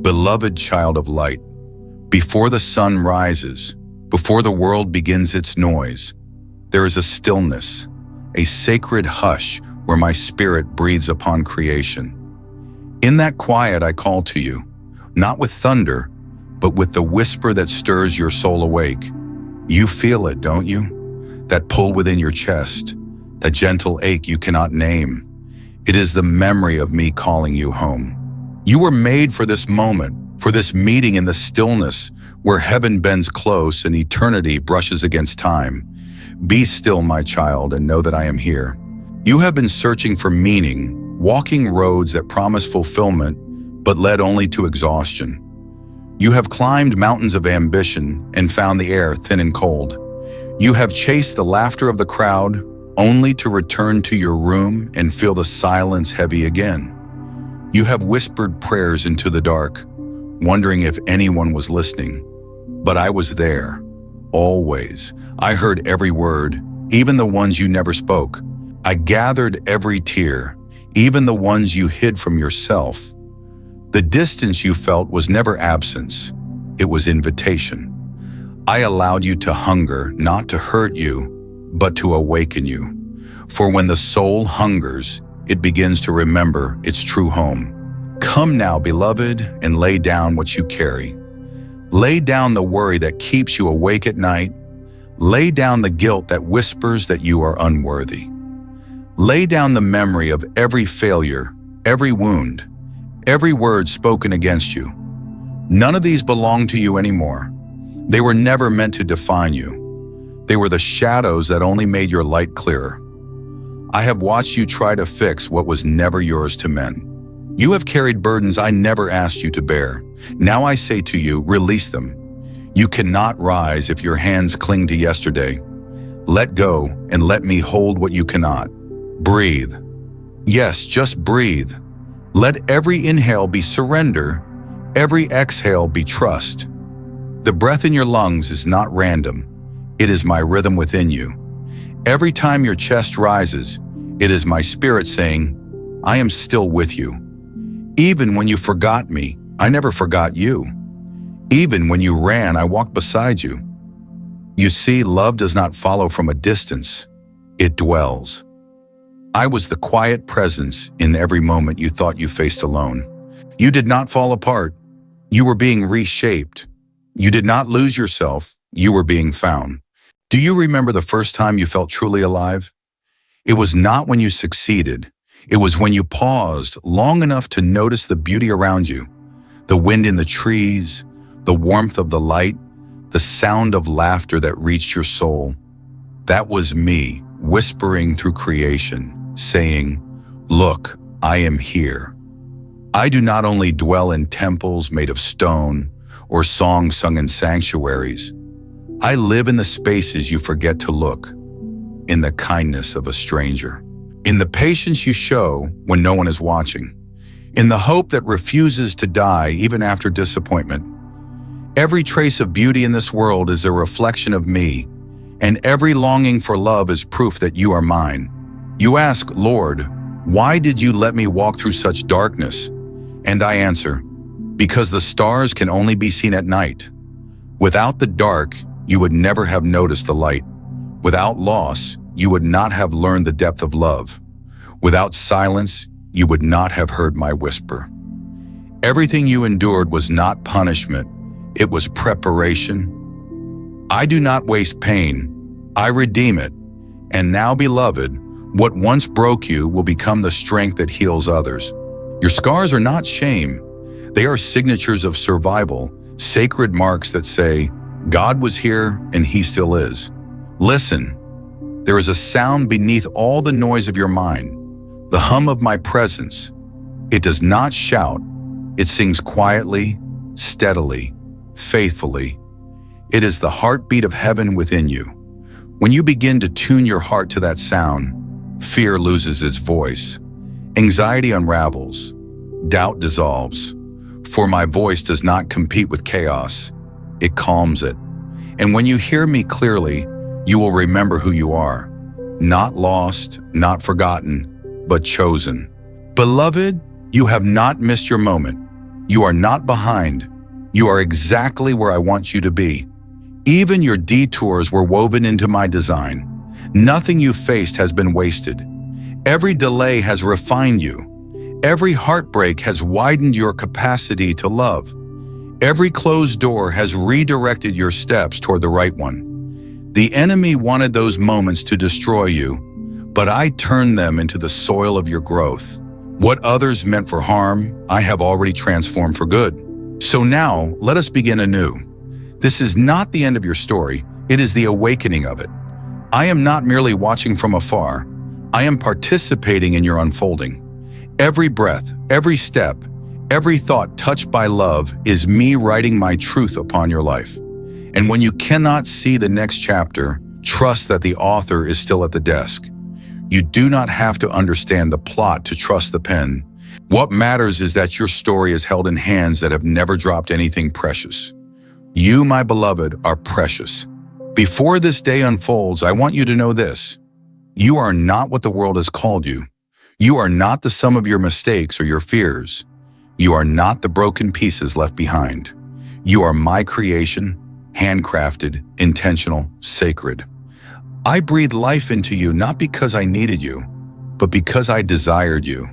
Beloved child of light, before the sun rises, before the world begins its noise, there is a stillness, a sacred hush where my spirit breathes upon creation. In that quiet I call to you, not with thunder, but with the whisper that stirs your soul awake. You feel it, don't you? That pull within your chest, that gentle ache you cannot name. It is the memory of me calling you home. You were made for this moment, for this meeting in the stillness where heaven bends close and eternity brushes against time. Be still, my child, and know that I am here. You have been searching for meaning, walking roads that promise fulfillment, but led only to exhaustion. You have climbed mountains of ambition and found the air thin and cold. You have chased the laughter of the crowd, only to return to your room and feel the silence heavy again. You have whispered prayers into the dark, wondering if anyone was listening. But I was there, always. I heard every word, even the ones you never spoke. I gathered every tear, even the ones you hid from yourself. The distance you felt was never absence, it was invitation. I allowed you to hunger, not to hurt you, but to awaken you. For when the soul hungers, it begins to remember its true home. Come now, beloved, and lay down what you carry. Lay down the worry that keeps you awake at night. Lay down the guilt that whispers that you are unworthy. Lay down the memory of every failure, every wound, every word spoken against you. None of these belong to you anymore. They were never meant to define you. They were the shadows that only made your light clearer. I have watched you try to fix what was never yours to mend. You have carried burdens I never asked you to bear. Now I say to you, release them. You cannot rise if your hands cling to yesterday. Let go and let me hold what you cannot. Breathe. Yes, just breathe. Let every inhale be surrender, every exhale be trust. The breath in your lungs is not random. It is my rhythm within you. Every time your chest rises, it is my spirit saying, I am still with you. Even when you forgot me, I never forgot you. Even when you ran, I walked beside you. You see, love does not follow from a distance. It dwells. I was the quiet presence in every moment you thought you faced alone. You did not fall apart. You were being reshaped. You did not lose yourself. You were being found. Do you remember the first time you felt truly alive? It was not when you succeeded. It was when you paused long enough to notice the beauty around you, the wind in the trees, the warmth of the light, the sound of laughter that reached your soul. That was me whispering through creation, saying, look, I am here. I do not only dwell in temples made of stone or songs sung in sanctuaries. I live in the spaces you forget to look, in the kindness of a stranger, in the patience you show when no one is watching, in the hope that refuses to die even after disappointment. Every trace of beauty in this world is a reflection of me, and every longing for love is proof that you are mine. You ask, Lord, why did you let me walk through such darkness? And I answer, because the stars can only be seen at night. Without the dark, you would never have noticed the light. Without loss, you would not have learned the depth of love. Without silence, you would not have heard my whisper. Everything you endured was not punishment, it was preparation. I do not waste pain, I redeem it. And now, beloved, what once broke you will become the strength that heals others. Your scars are not shame. They are signatures of survival, sacred marks that say, God was here and he still is. Listen, there is a sound beneath all the noise of your mind, the hum of my presence. It does not shout, it sings quietly, steadily, faithfully. It is the heartbeat of heaven within you. When you begin to tune your heart to that sound, fear loses its voice, anxiety unravels, doubt dissolves. For my voice does not compete with chaos, it calms it. And when you hear me clearly, you will remember who you are. Not lost, not forgotten, but chosen. Beloved, you have not missed your moment. You are not behind. You are exactly where I want you to be. Even your detours were woven into my design. Nothing you faced has been wasted. Every delay has refined you. Every heartbreak has widened your capacity to love. Every closed door has redirected your steps toward the right one. The enemy wanted those moments to destroy you, but I turned them into the soil of your growth. What others meant for harm, I have already transformed for good. So now, let us begin anew. This is not the end of your story, it is the awakening of it. I am not merely watching from afar, I am participating in your unfolding. Every breath, every step, every thought touched by love is me writing my truth upon your life. And when you cannot see the next chapter, trust that the author is still at the desk. You do not have to understand the plot to trust the pen. What matters is that your story is held in hands that have never dropped anything precious. You, my beloved, are precious. Before this day unfolds, I want you to know this. You are not what the world has called you. You are not the sum of your mistakes or your fears. You are not the broken pieces left behind. You are my creation, handcrafted, intentional, sacred. I breathed life into you not because I needed you, but because I desired you.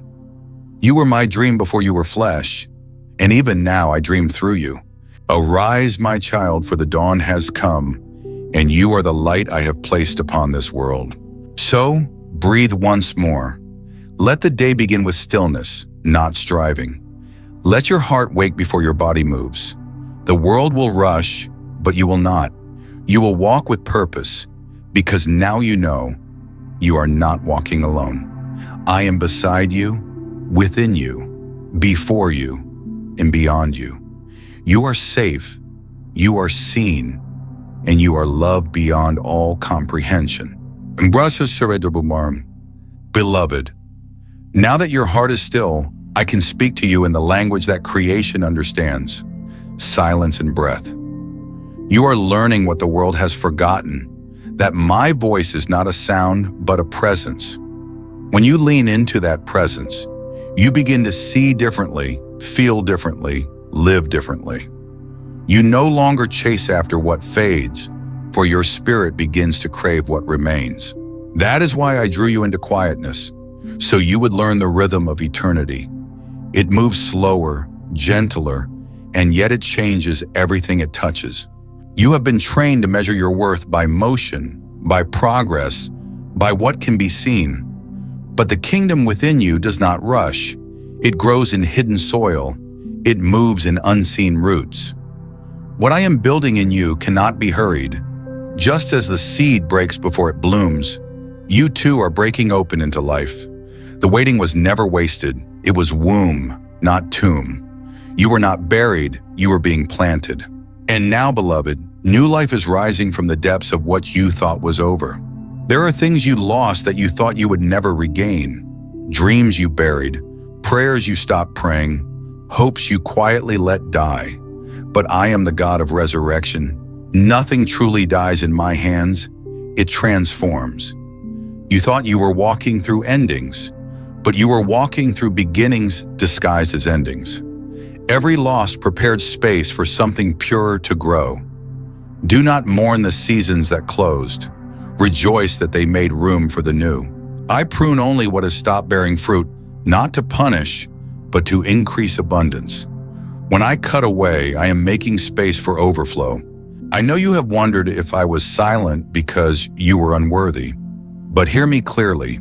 You were my dream before you were flesh, and even now I dream through you. Arise, my child, for the dawn has come, and you are the light I have placed upon this world. So, breathe once more. Let the day begin with stillness, not striving. Let your heart wake before your body moves. The world will rush, but you will not. You will walk with purpose, because now you know you are not walking alone. I am beside you, within you, before you, and beyond you. You are safe, you are seen, and you are loved beyond all comprehension. Beloved, now that your heart is still, I can speak to you in the language that creation understands, silence and breath. You are learning what the world has forgotten, that my voice is not a sound, but a presence. When you lean into that presence, you begin to see differently, feel differently, live differently. You no longer chase after what fades, for your spirit begins to crave what remains. That is why I drew you into quietness, so you would learn the rhythm of eternity. It moves slower, gentler, and yet it changes everything it touches. You have been trained to measure your worth by motion, by progress, by what can be seen. But the kingdom within you does not rush. It grows in hidden soil. It moves in unseen roots. What I am building in you cannot be hurried. Just as the seed breaks before it blooms, you too are breaking open into life. The waiting was never wasted. It was womb, not tomb. You were not buried, you were being planted. And now, beloved, new life is rising from the depths of what you thought was over. There are things you lost that you thought you would never regain. Dreams you buried, prayers you stopped praying, hopes you quietly let die. But I am the God of resurrection. Nothing truly dies in my hands. It transforms. You thought you were walking through endings, but you were walking through beginnings disguised as endings. Every loss prepared space for something purer to grow. Do not mourn the seasons that closed. Rejoice that they made room for the new. I prune only what has stopped bearing fruit, not to punish, but to increase abundance. When I cut away, I am making space for overflow. I know you have wondered if I was silent because you were unworthy. But hear me clearly.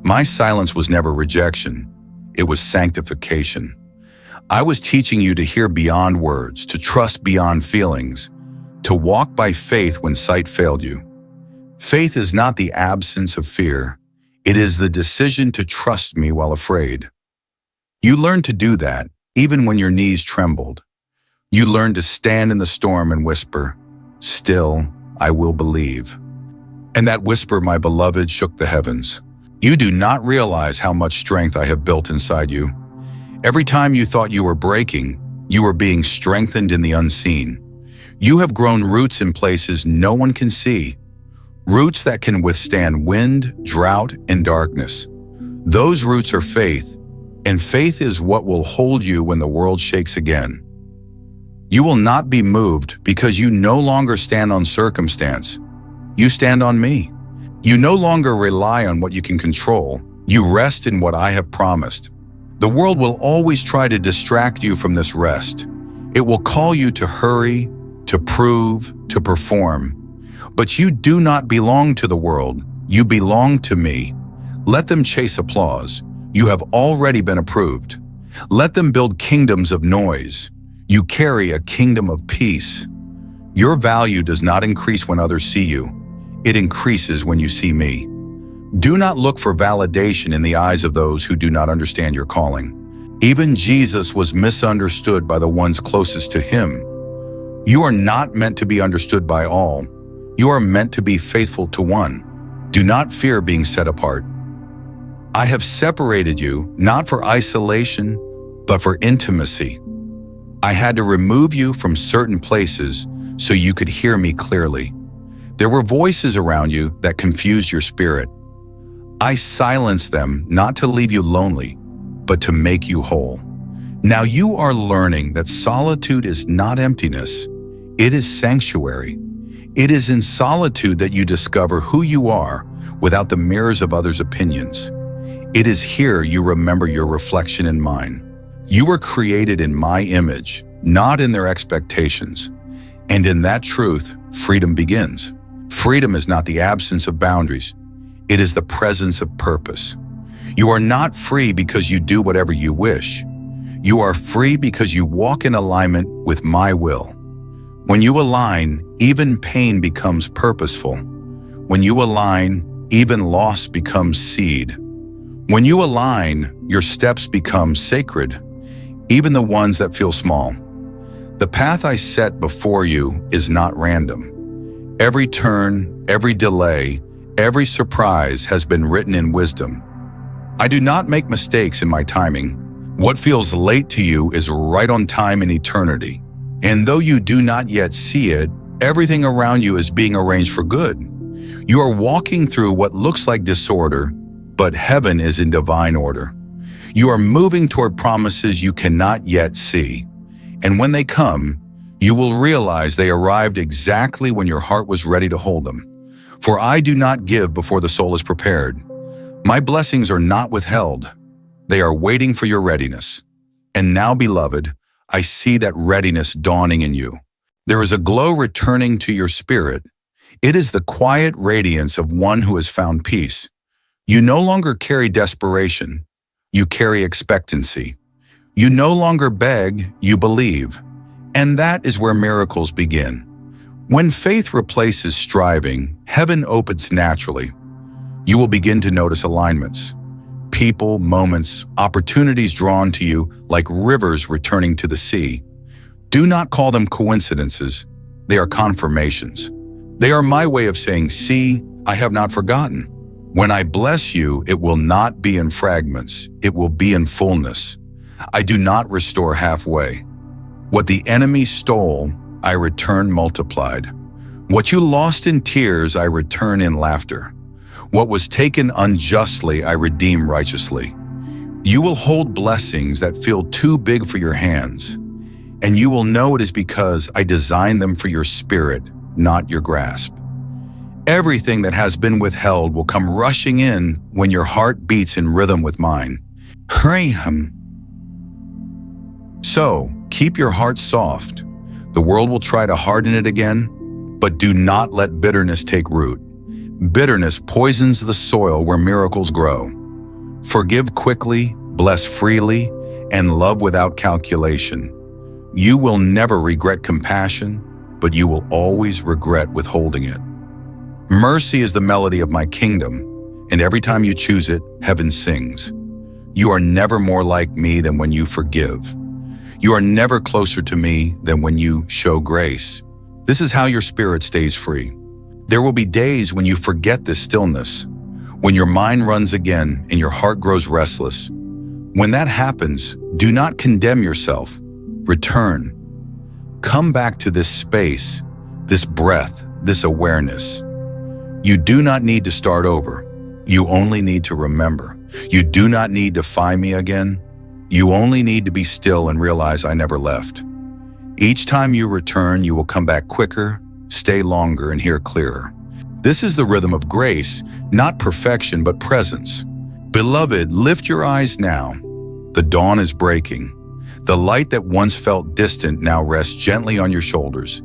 My silence was never rejection. It was sanctification. I was teaching you to hear beyond words, to trust beyond feelings, to walk by faith when sight failed you. Faith is not the absence of fear. It is the decision to trust me while afraid. You learned to do that even when your knees trembled. You learned to stand in the storm and whisper, "Still, I will believe." And that whisper, my beloved, shook the heavens. You do not realize how much strength I have built inside you. Every time you thought you were breaking, you were being strengthened in the unseen. You have grown roots in places no one can see. Roots that can withstand wind, drought, and darkness. Those roots are faith, And faith is what will hold you when the world shakes again. You will not be moved because you no longer stand on circumstance. You stand on me. You no longer rely on what you can control. You rest in what I have promised. The world will always try to distract you from this rest. It will call you to hurry, to prove, to perform. But you do not belong to the world. You belong to me. Let them chase applause. You have already been approved. Let them build kingdoms of noise. You carry a kingdom of peace. Your value does not increase when others see you. It increases when you see me. Do not look for validation in the eyes of those who do not understand your calling. Even Jesus was misunderstood by the ones closest to him. You are not meant to be understood by all. You are meant to be faithful to one. Do not fear being set apart. I have separated you, not for isolation, but for intimacy. I had to remove you from certain places so you could hear me clearly. There were voices around you that confused your spirit. I silenced them not to leave you lonely, but to make you whole. Now you are learning that solitude is not emptiness. It is sanctuary. It is in solitude that you discover who you are without the mirrors of others' opinions. It is here you remember your reflection in mine. You were created in my image, not in their expectations. And in that truth, freedom begins. Freedom is not the absence of boundaries. It is the presence of purpose. You are not free because you do whatever you wish. You are free because you walk in alignment with my will. When you align, even pain becomes purposeful. When you align, even loss becomes seed. When you align, your steps become sacred, even the ones that feel small. The path I set before you is not random. Every turn, every delay, every surprise has been written in wisdom. I do not make mistakes in my timing. What feels late to you is right on time in eternity. And though you do not yet see it, everything around you is being arranged for good. You are walking through what looks like disorder, but heaven is in divine order. You are moving toward promises you cannot yet see. And when they come, you will realize they arrived exactly when your heart was ready to hold them. For I do not give before the soul is prepared. My blessings are not withheld. They are waiting for your readiness. And now, beloved, I see that readiness dawning in you. There is a glow returning to your spirit. It is the quiet radiance of one who has found peace. You no longer carry desperation. You carry expectancy. You no longer beg, you believe. And that is where miracles begin. When faith replaces striving, heaven opens naturally. You will begin to notice alignments. People, moments, opportunities drawn to you like rivers returning to the sea. Do not call them coincidences. They are confirmations. They are my way of saying, see, I have not forgotten. When I bless you, it will not be in fragments. It will be in fullness. I do not restore halfway. What the enemy stole, I return multiplied. What you lost in tears, I return in laughter. What was taken unjustly, I redeem righteously. You will hold blessings that feel too big for your hands, and you will know it is because I designed them for your spirit, not your grasp. Everything that has been withheld will come rushing in when your heart beats in rhythm with mine. So, keep your heart soft. The world will try to harden it again, but do not let bitterness take root. Bitterness poisons the soil where miracles grow. Forgive quickly, bless freely, and love without calculation. You will never regret compassion, but you will always regret withholding it. Mercy is the melody of my kingdom, and every time you choose it, heaven sings. You are never more like me than when you forgive. You are never closer to me than when you show grace. This is how your spirit stays free. There will be days when you forget this stillness, when your mind runs again and your heart grows restless. When that happens, do not condemn yourself. Return. Come back to this space, this breath, this awareness. You do not need to start over. You only need to remember. You do not need to find me again. You only need to be still and realize I never left. Each time you return, you will come back quicker, stay longer, and hear clearer. This is the rhythm of grace, not perfection, but presence. Beloved, lift your eyes now. The dawn is breaking. The light that once felt distant now rests gently on your shoulders.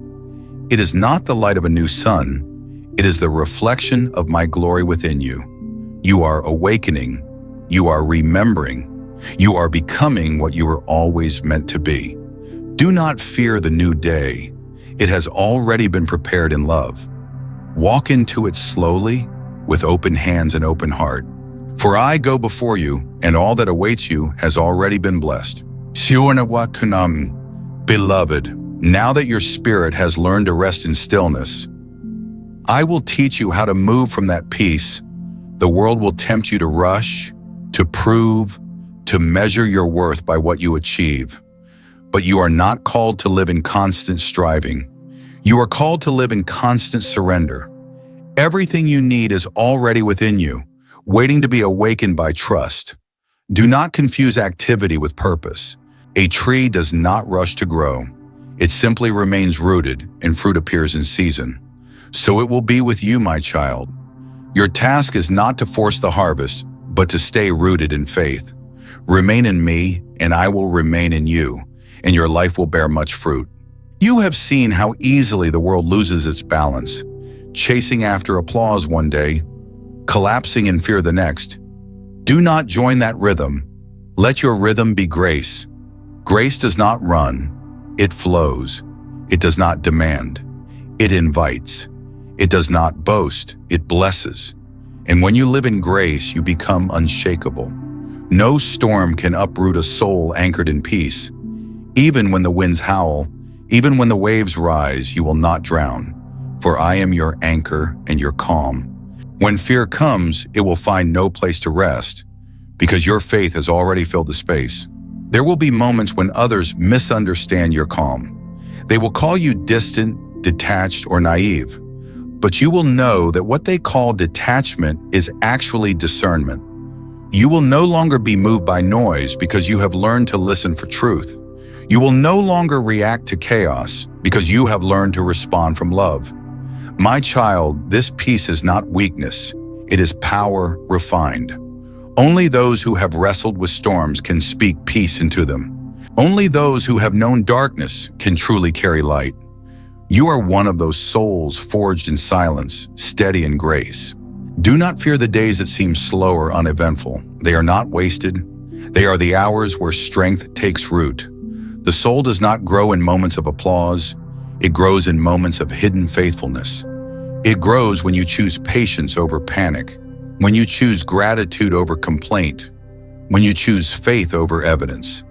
It is not the light of a new sun. It is the reflection of my glory within you. You are awakening. You are remembering. You are becoming what you were always meant to be. Do not fear the new day. It has already been prepared in love. Walk into it slowly, with open hands and open heart. For I go before you, and all that awaits you has already been blessed. Beloved, now that your spirit has learned to rest in stillness, I will teach you how to move from that peace. The world will tempt you to rush, to prove, to measure your worth by what you achieve. But you are not called to live in constant striving. You are called to live in constant surrender. Everything you need is already within you, waiting to be awakened by trust. Do not confuse activity with purpose. A tree does not rush to grow. It simply remains rooted, and fruit appears in season. So it will be with you, my child. Your task is not to force the harvest, but to stay rooted in faith. Remain in me, and I will remain in you, and your life will bear much fruit. You have seen how easily the world loses its balance, chasing after applause one day, collapsing in fear the next. Do not join that rhythm. Let your rhythm be grace. Grace does not run, it flows. It does not demand, it invites. It does not boast, it blesses. And when you live in grace, you become unshakable. No storm can uproot a soul anchored in peace. Even when the winds howl, even when the waves rise, you will not drown. For I am your anchor and your calm. When fear comes, it will find no place to rest, because your faith has already filled the space. There will be moments when others misunderstand your calm. They will call you distant, detached, or naive. But you will know that what they call detachment is actually discernment. You will no longer be moved by noise because you have learned to listen for truth. You will no longer react to chaos because you have learned to respond from love. My child, this peace is not weakness. It is power refined. Only those who have wrestled with storms can speak peace into them. Only those who have known darkness can truly carry light. You are one of those souls forged in silence, steady in grace. Do not fear the days that seem slow or uneventful. They are not wasted. They are the hours where strength takes root. The soul does not grow in moments of applause. It grows in moments of hidden faithfulness. It grows when you choose patience over panic, when you choose gratitude over complaint, when you choose faith over evidence.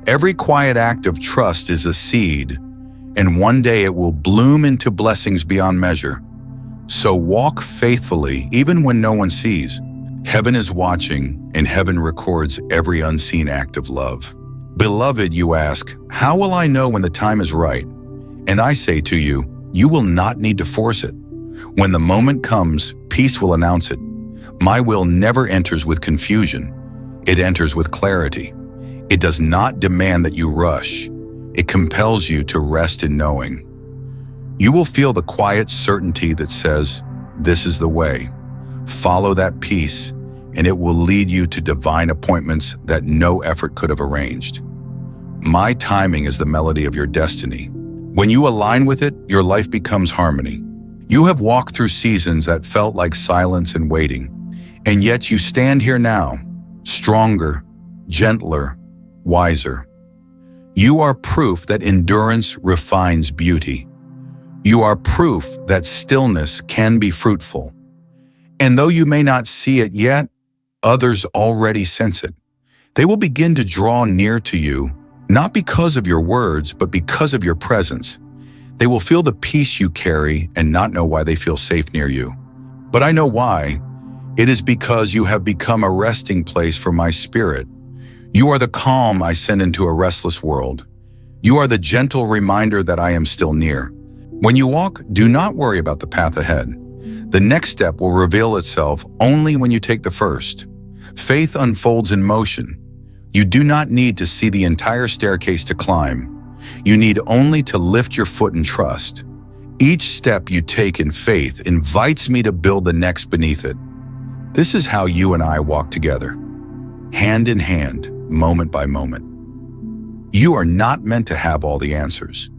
Every quiet act of trust is a seed, and one day it will bloom into blessings beyond measure. So walk faithfully even when no one sees. Heaven is watching, and heaven records every unseen act of love. Beloved, you ask, how will I know when the time is right? And I say to you, you will not need to force it. When the moment comes, peace will announce it. My will never enters with confusion. It enters with clarity. It does not demand that you rush. It compels you to rest in knowing. You will feel the quiet certainty that says, this is the way. Follow that peace, and it will lead you to divine appointments that no effort could have arranged. My timing is the melody of your destiny. When you align with it, your life becomes harmony. You have walked through seasons that felt like silence and waiting, and yet you stand here now, stronger, gentler, wiser. You are proof that endurance refines beauty. You are proof that stillness can be fruitful. And though you may not see it yet, others already sense it. They will begin to draw near to you, not because of your words, but because of your presence. They will feel the peace you carry and not know why they feel safe near you. But I know why. It is because you have become a resting place for my spirit. You are the calm I send into a restless world. You are the gentle reminder that I am still near. When you walk, do not worry about the path ahead. The next step will reveal itself only when you take the first. Faith unfolds in motion. You do not need to see the entire staircase to climb. You need only to lift your foot in trust. Each step you take in faith invites me to build the next beneath it. This is how you and I walk together, hand in hand, moment by moment. You are not meant to have all the answers.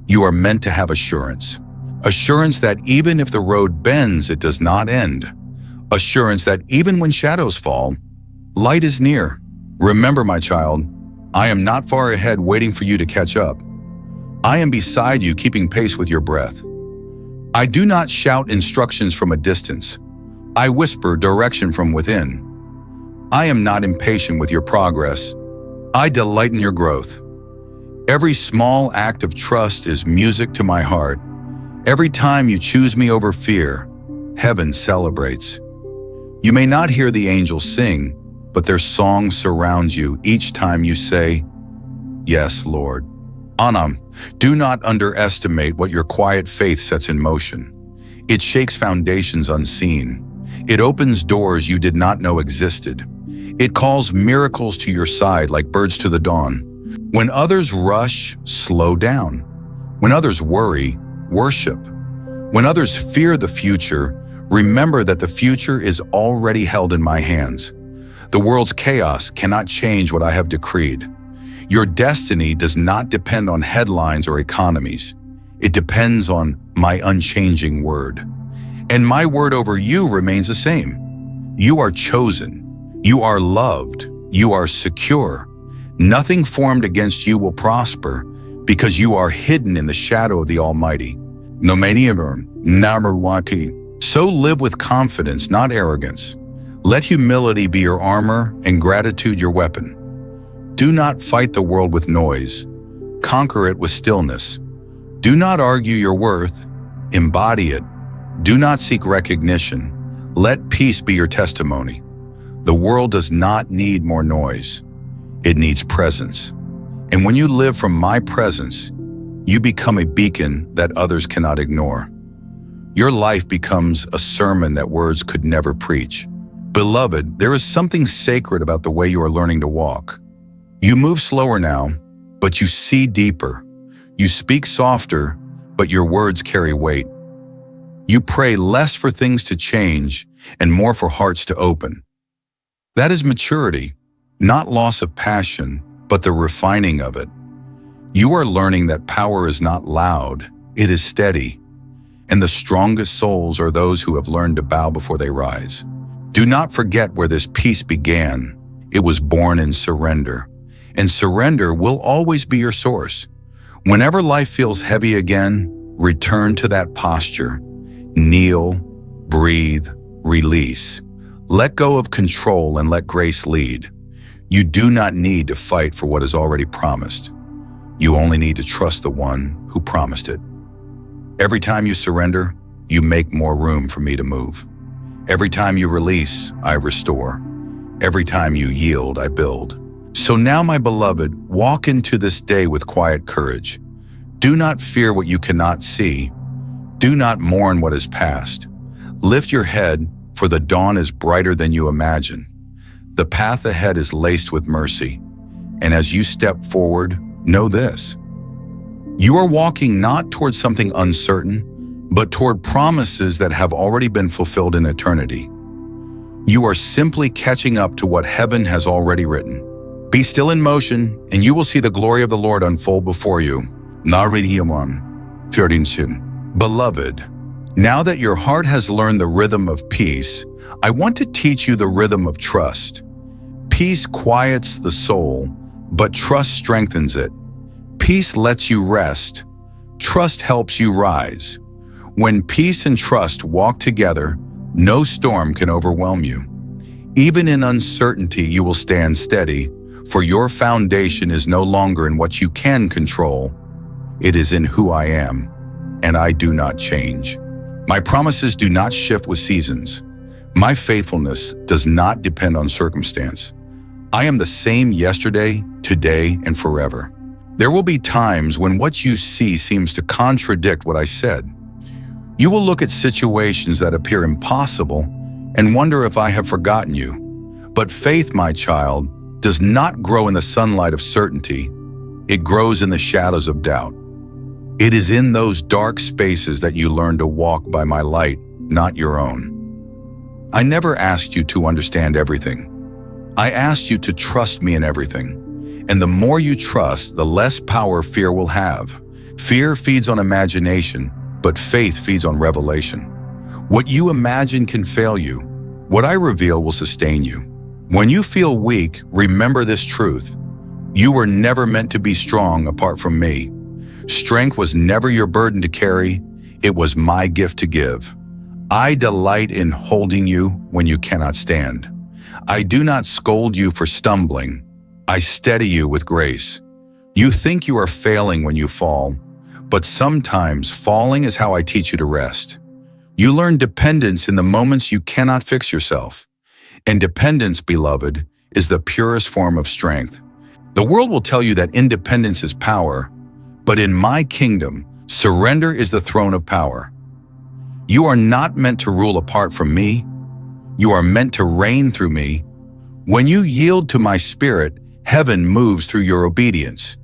You are meant to have assurance. Assurance that even if the road bends, it does not end. Assurance that even when shadows fall, light is near. Remember, my child, I am not far ahead waiting for you to catch up. I am beside you, keeping pace with your breath. I do not shout instructions from a distance. I whisper direction from within. I am not impatient with your progress. I delight in your growth. Every small act of trust is music to my heart. Every time you choose me over fear, heaven celebrates. You may not hear the angels sing, but their song surrounds you each time you say, "Yes, Lord." Anam, do not underestimate what your quiet faith sets in motion. It shakes foundations unseen. It opens doors you did not know existed. It calls miracles to your side like birds to the dawn. When others rush, slow down. When others worry, worship. When others fear the future, remember that the future is already held in my hands. The world's chaos cannot change what I have decreed. Your destiny does not depend on headlines or economies. It depends on my unchanging word. And my word over you remains the same. You are chosen. You are loved. You are secure. Nothing formed against you will prosper because you are hidden in the shadow of the Almighty. So live with confidence, not arrogance. Let humility be your armor and gratitude your weapon. Do not fight the world with noise. Conquer it with stillness. Do not argue your worth. Embody it. Do not seek recognition. Let peace be your testimony. The world does not need more noise. It needs presence. And when you live from my presence, you become a beacon that others cannot ignore. Your life becomes a sermon that words could never preach. Beloved, there is something sacred about the way you are learning to walk. You move slower now, but you see deeper. You speak softer, but your words carry weight. You pray less for things to change and more for hearts to open. That is maturity, not loss of passion, but the refining of it. You are learning that power is not loud, it is steady. And the strongest souls are those who have learned to bow before they rise. Do not forget where this peace began. It was born in surrender. And surrender will always be your source. Whenever life feels heavy again, return to that posture. Kneel, breathe, release. Let go of control and let grace lead. You do not need to fight for what is already promised. You only need to trust the one who promised it. Every time you surrender, you make more room for me to move. Every time you release, I restore. Every time you yield, I build. So now, my beloved, walk into this day with quiet courage. Do not fear what you cannot see. Do not mourn what is past. Lift your head, for the dawn is brighter than you imagine. The path ahead is laced with mercy. And as you step forward, know this. You are walking not toward something uncertain, but toward promises that have already been fulfilled in eternity. You are simply catching up to what heaven has already written. Be still in motion, and you will see the glory of the Lord unfold before you. Beloved, now that your heart has learned the rhythm of peace, I want to teach you the rhythm of trust. Peace quiets the soul, but trust strengthens it. Peace lets you rest. Trust helps you rise. When peace and trust walk together, no storm can overwhelm you. Even in uncertainty, you will stand steady, for your foundation is no longer in what you can control. It is in who I am, and I do not change. My promises do not shift with seasons. My faithfulness does not depend on circumstance. I am the same yesterday, today, and forever. There will be times when what you see seems to contradict what I said. You will look at situations that appear impossible and wonder if I have forgotten you. But faith, my child, does not grow in the sunlight of certainty. It grows in the shadows of doubt. It is in those dark spaces that you learn to walk by my light, not your own. I never asked you to understand everything. I asked you to trust me in everything. And the more you trust, the less power fear will have. Fear feeds on imagination, but faith feeds on revelation. What you imagine can fail you. What I reveal will sustain you. When you feel weak, remember this truth. You were never meant to be strong apart from me. Strength was never your burden to carry. It was my gift to give. I delight in holding you when you cannot stand. I do not scold you for stumbling. I steady you with grace. You think you are failing when you fall, but sometimes falling is how I teach you to rest. You learn dependence in the moments you cannot fix yourself. And dependence, beloved, is the purest form of strength. The world will tell you that independence is power, but in my kingdom, surrender is the throne of power. You are not meant to rule apart from me. You are meant to reign through me. When you yield to my spirit, heaven moves through your obedience.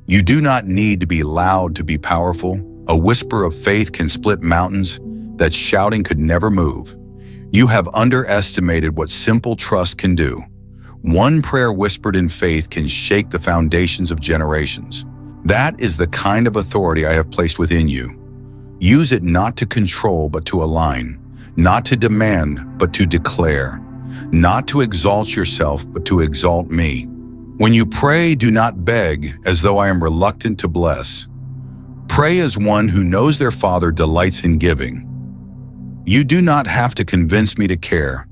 You do not need to be loud to be powerful. A whisper of faith can split mountains that shouting could never move. You have underestimated what simple trust can do. One prayer whispered in faith can shake the foundations of generations. That is the kind of authority I have placed within you. Use it not to control, but to align, not to demand, but to declare, not to exalt yourself, but to exalt me. When you pray, do not beg as though I am reluctant to bless. Pray as one who knows their Father delights in giving. You do not have to convince me to care.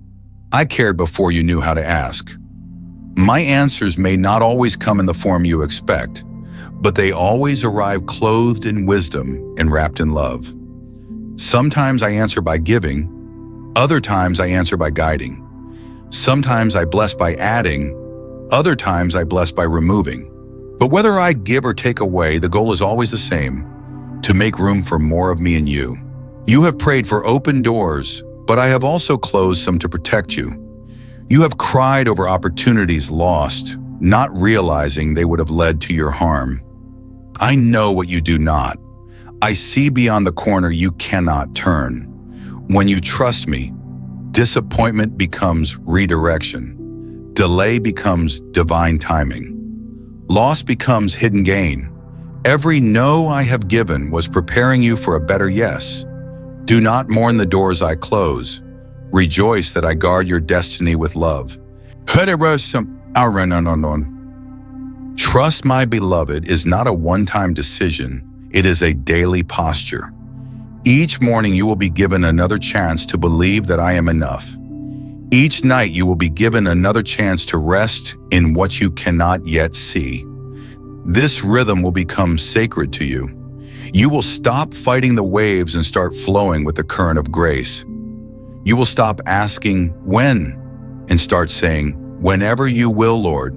I cared before you knew how to ask. My answers may not always come in the form you expect, but they always arrive clothed in wisdom and wrapped in love. Sometimes I answer by giving, other times I answer by guiding. Sometimes I bless by adding, other times I bless by removing. But whether I give or take away, the goal is always the same, to make room for more of me and you. You have prayed for open doors, but I have also closed some to protect you. You have cried over opportunities lost, not realizing they would have led to your harm. I know what you do not. I see beyond the corner you cannot turn. When you trust me, disappointment becomes redirection. Delay becomes divine timing. Loss becomes hidden gain. Every no I have given was preparing you for a better yes. Do not mourn the doors I close. Rejoice that I guard your destiny with love. Trust, my beloved, is not a one-time decision. It is a daily posture. Each morning you will be given another chance to believe that I am enough. Each night you will be given another chance to rest in what you cannot yet see. This rhythm will become sacred to you. You will stop fighting the waves and start flowing with the current of grace. You will stop asking when and start saying, whenever you will, Lord.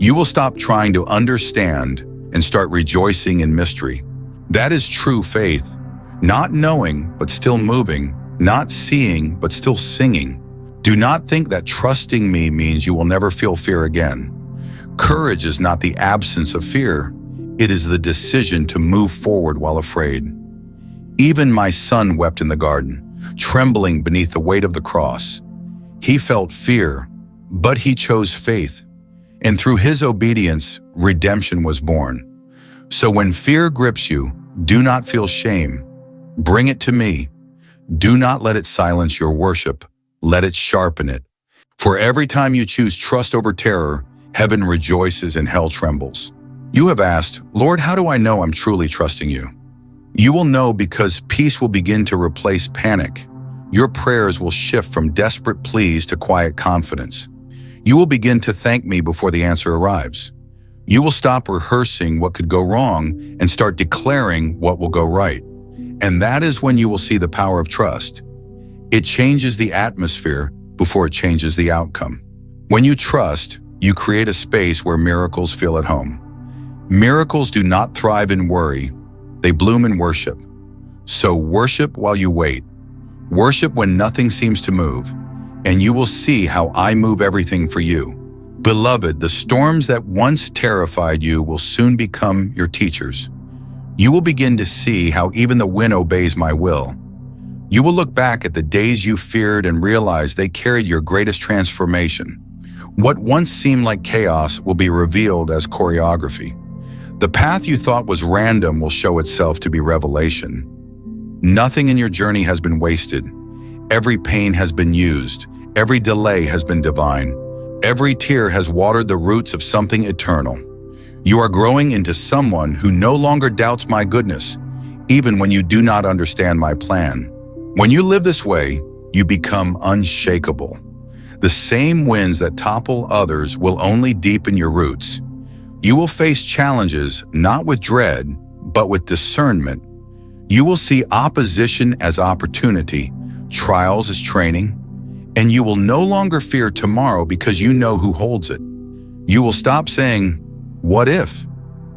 You will stop trying to understand and start rejoicing in mystery. That is true faith. Not knowing, but still moving. Not seeing, but still singing. Do not think that trusting me means you will never feel fear again. Courage is not the absence of fear. It is the decision to move forward while afraid. Even my son wept in the garden, trembling beneath the weight of the cross. He felt fear, but he chose faith. And through his obedience, redemption was born. So when fear grips you, do not feel shame. Bring it to me. Do not let it silence your worship. Let it sharpen it. For every time you choose trust over terror, heaven rejoices and hell trembles. You have asked, Lord, how do I know I'm truly trusting you? You will know because peace will begin to replace panic. Your prayers will shift from desperate pleas to quiet confidence. You will begin to thank me before the answer arrives. You will stop rehearsing what could go wrong and start declaring what will go right. And that is when you will see the power of trust. It changes the atmosphere before it changes the outcome. When you trust, you create a space where miracles feel at home. Miracles do not thrive in worry, they bloom in worship. So worship while you wait. Worship when nothing seems to move, and you will see how I move everything for you. Beloved, the storms that once terrified you will soon become your teachers. You will begin to see how even the wind obeys my will. You will look back at the days you feared and realize they carried your greatest transformation. What once seemed like chaos will be revealed as choreography. The path you thought was random will show itself to be revelation. Nothing in your journey has been wasted. Every pain has been used. Every delay has been divine. Every tear has watered the roots of something eternal. You are growing into someone who no longer doubts my goodness, even when you do not understand my plan. When you live this way, you become unshakable. The same winds that topple others will only deepen your roots. You will face challenges not with dread, but with discernment. You will see opposition as opportunity, trials as training, and you will no longer fear tomorrow because you know who holds it. You will stop saying, "What if?"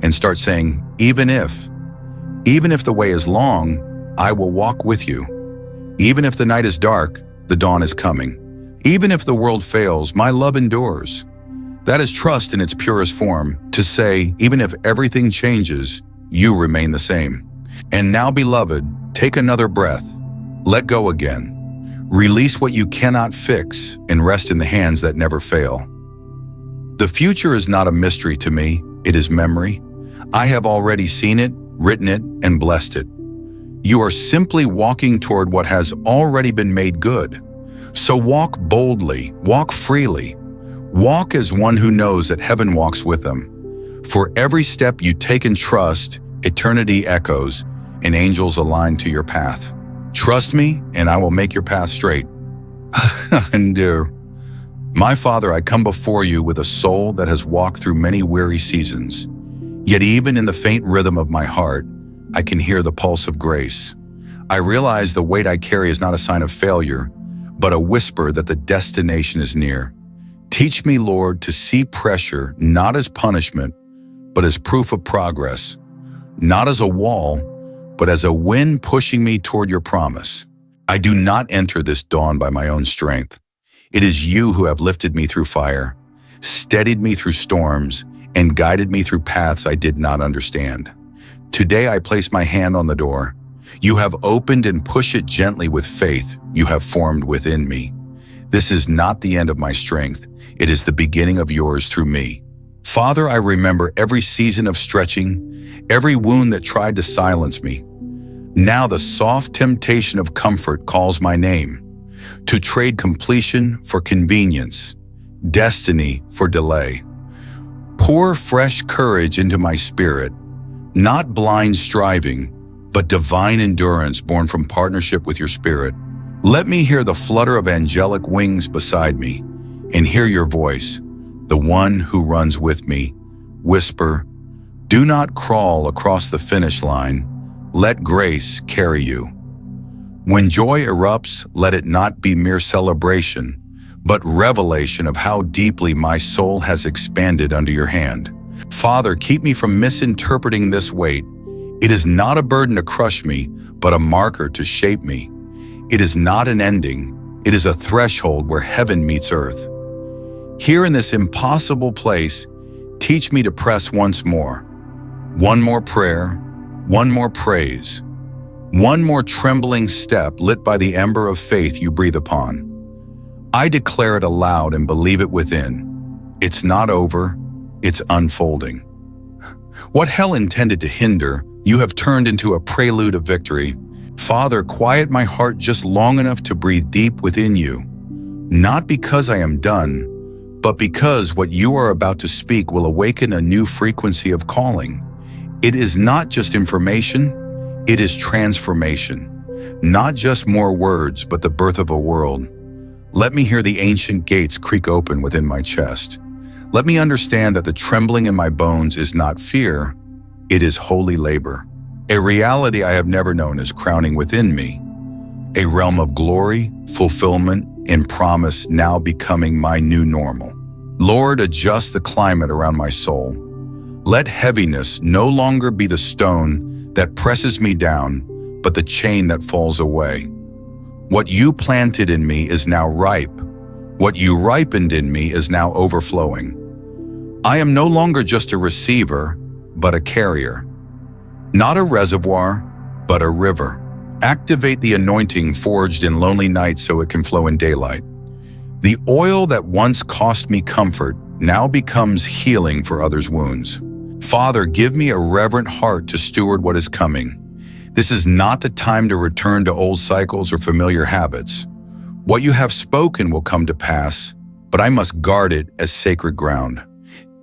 and start saying, "Even if." Even if the way is long, I will walk with you. Even if the night is dark, the dawn is coming. Even if the world fails, my love endures. That is trust in its purest form, to say, even if everything changes, you remain the same. And now, beloved, take another breath. Let go again. Release what you cannot fix and rest in the hands that never fail. The future is not a mystery to me, it is memory. I have already seen it, written it, and blessed it. You are simply walking toward what has already been made good. So walk boldly, walk freely. Walk as one who knows that heaven walks with them. For every step you take in trust, eternity echoes, and angels align to your path. Trust me, and I will make your path straight. And my Father, I come before you with a soul that has walked through many weary seasons. Yet even in the faint rhythm of my heart, I can hear the pulse of grace. I realize the weight I carry is not a sign of failure, but a whisper that the destination is near. Teach me, Lord, to see pressure not as punishment, but as proof of progress, not as a wall, but as a wind pushing me toward your promise. I do not enter this dawn by my own strength. It is you who have lifted me through fire, steadied me through storms, and guided me through paths I did not understand. Today I place my hand on the door. You have opened and push it gently with faith you have formed within me. This is not the end of my strength. It is the beginning of yours through me. Father, I remember every season of stretching, every wound that tried to silence me. Now the soft temptation of comfort calls my name, to trade completion for convenience, destiny for delay. Pour fresh courage into my spirit, not blind striving, but divine endurance born from partnership with your spirit. Let me hear the flutter of angelic wings beside me and hear your voice, the one who runs with me, whisper, "Do not crawl across the finish line. Let grace carry you." When joy erupts, let it not be mere celebration, but revelation of how deeply my soul has expanded under your hand. Father, keep me from misinterpreting this weight. It is not a burden to crush me, but a marker to shape me. It is not an ending. It is a threshold where heaven meets earth. Here in this impossible place, teach me to press once more. One more prayer, one more praise, one more trembling step lit by the ember of faith you breathe upon. I declare it aloud and believe it within. It's not over, it's unfolding. What hell intended to hinder, you have turned into a prelude of victory. Father, quiet my heart just long enough to breathe deep within you. Not because I am done, but because what you are about to speak will awaken a new frequency of calling. It is not just information, it is transformation. Not just more words, but the birth of a world. Let me hear the ancient gates creak open within my chest. Let me understand that the trembling in my bones is not fear, it is holy labor. A reality I have never known is crowning within me. A realm of glory, fulfillment, and promise now becoming my new normal. Lord, adjust the climate around my soul. Let heaviness no longer be the stone that presses me down, but the chain that falls away. What you planted in me is now ripe. What you ripened in me is now overflowing. I am no longer just a receiver, but a carrier. Not a reservoir, but a river. Activate the anointing forged in lonely nights so it can flow in daylight. The oil that once cost me comfort now becomes healing for others' wounds. Father, give me a reverent heart to steward what is coming. This is not the time to return to old cycles or familiar habits. What you have spoken will come to pass, but I must guard it as sacred ground.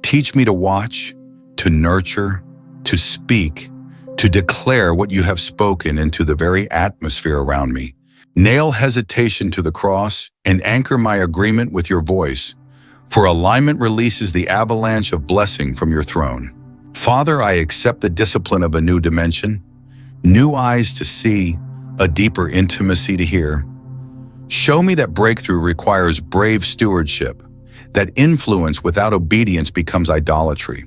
Teach me to watch, to nurture, to speak, to declare what you have spoken into the very atmosphere around me. Nail hesitation to the cross and anchor my agreement with your voice, for alignment releases the avalanche of blessing from your throne. Father, I accept the discipline of a new dimension, new eyes to see, a deeper intimacy to hear. Show me that breakthrough requires brave stewardship, that influence without obedience becomes idolatry.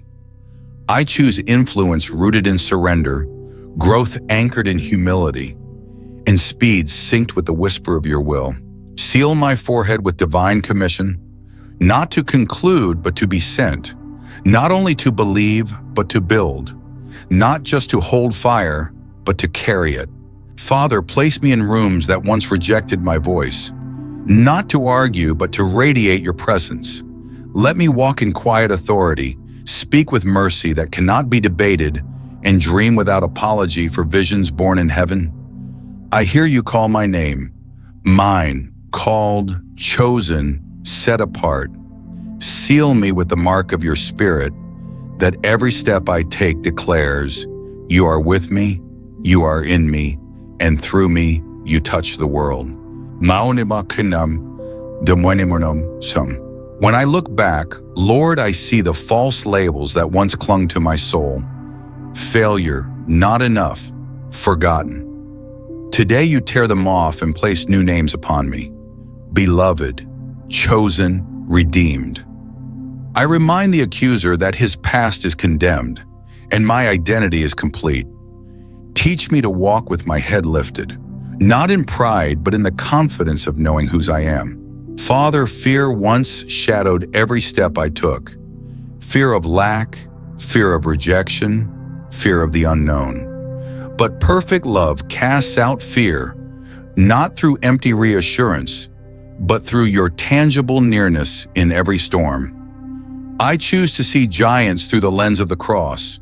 I choose influence rooted in surrender, growth anchored in humility, and speed synced with the whisper of your will. Seal my forehead with divine commission, not to conclude, but to be sent, not only to believe, but to build, not just to hold fire, but to carry it. Father, place me in rooms that once rejected my voice, not to argue, but to radiate your presence. Let me walk in quiet authority, speak with mercy that cannot be debated, and dream without apology for visions born in heaven. I hear you call my name, mine, called, chosen, set apart. Seal me with the mark of your spirit, that every step I take declares, you are with me, you are in me, and through me, you touch the world. When I look back, Lord, I see the false labels that once clung to my soul. Failure, not enough, forgotten. Today you tear them off and place new names upon me. Beloved, chosen, redeemed. I remind the accuser that his past is condemned and my identity is complete. Teach me to walk with my head lifted, not in pride, but in the confidence of knowing whose I am. Father, fear once shadowed every step I took. Fear of lack, fear of rejection, fear of the unknown. But perfect love casts out fear, not through empty reassurance, but through your tangible nearness in every storm. I choose to see giants through the lens of the cross.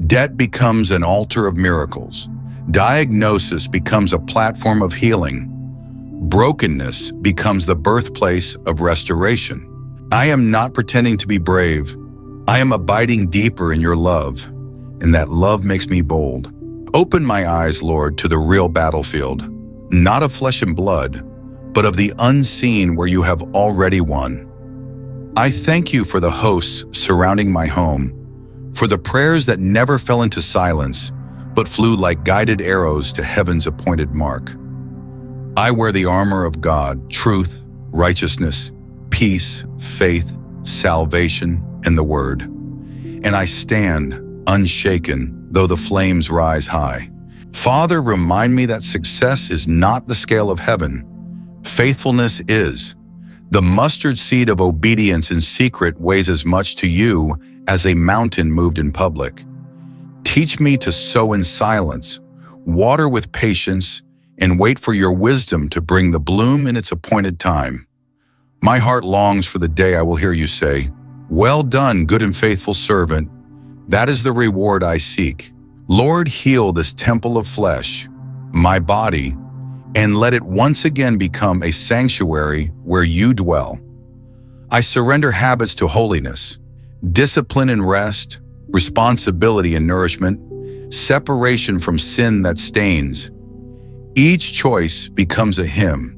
Debt becomes an altar of miracles. Diagnosis becomes a platform of healing. Brokenness becomes the birthplace of restoration. I am not pretending to be brave. I am abiding deeper in your love, and that love makes me bold. Open my eyes, Lord, to the real battlefield, not of flesh and blood, but of the unseen where you have already won. I thank you for the hosts surrounding my home, for the prayers that never fell into silence, but flew like guided arrows to heaven's appointed mark. I wear the armor of God, truth, righteousness, peace, faith, salvation, and the Word. And I stand unshaken, though the flames rise high. Father, remind me that success is not the scale of heaven. Faithfulness is. The mustard seed of obedience in secret weighs as much to you as a mountain moved in public. Teach me to sow in silence, water with patience, and wait for your wisdom to bring the bloom in its appointed time. My heart longs for the day I will hear you say, "Well done, good and faithful servant." That is the reward I seek. Lord, heal this temple of flesh, my body, and let it once again become a sanctuary where you dwell. I surrender habits to holiness, discipline and rest, responsibility and nourishment, separation from sin that stains. Each choice becomes a hymn.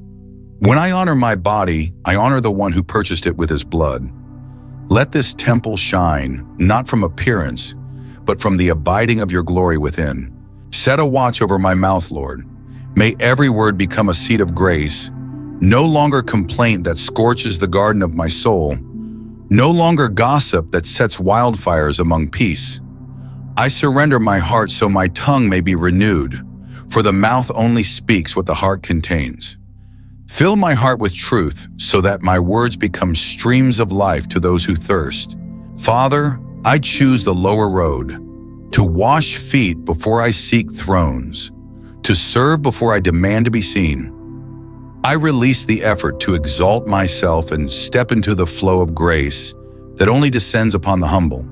When I honor my body, I honor the one who purchased it with his blood. Let this temple shine, not from appearance, but from the abiding of your glory within. Set a watch over my mouth, Lord. May every word become a seed of grace, no longer complaint that scorches the garden of my soul, no longer gossip that sets wildfires among peace. I surrender my heart so my tongue may be renewed, for the mouth only speaks what the heart contains. Fill my heart with truth so that my words become streams of life to those who thirst. Father, I choose the lower road, to wash feet before I seek thrones, to serve before I demand to be seen. I release the effort to exalt myself and step into the flow of grace that only descends upon the humble.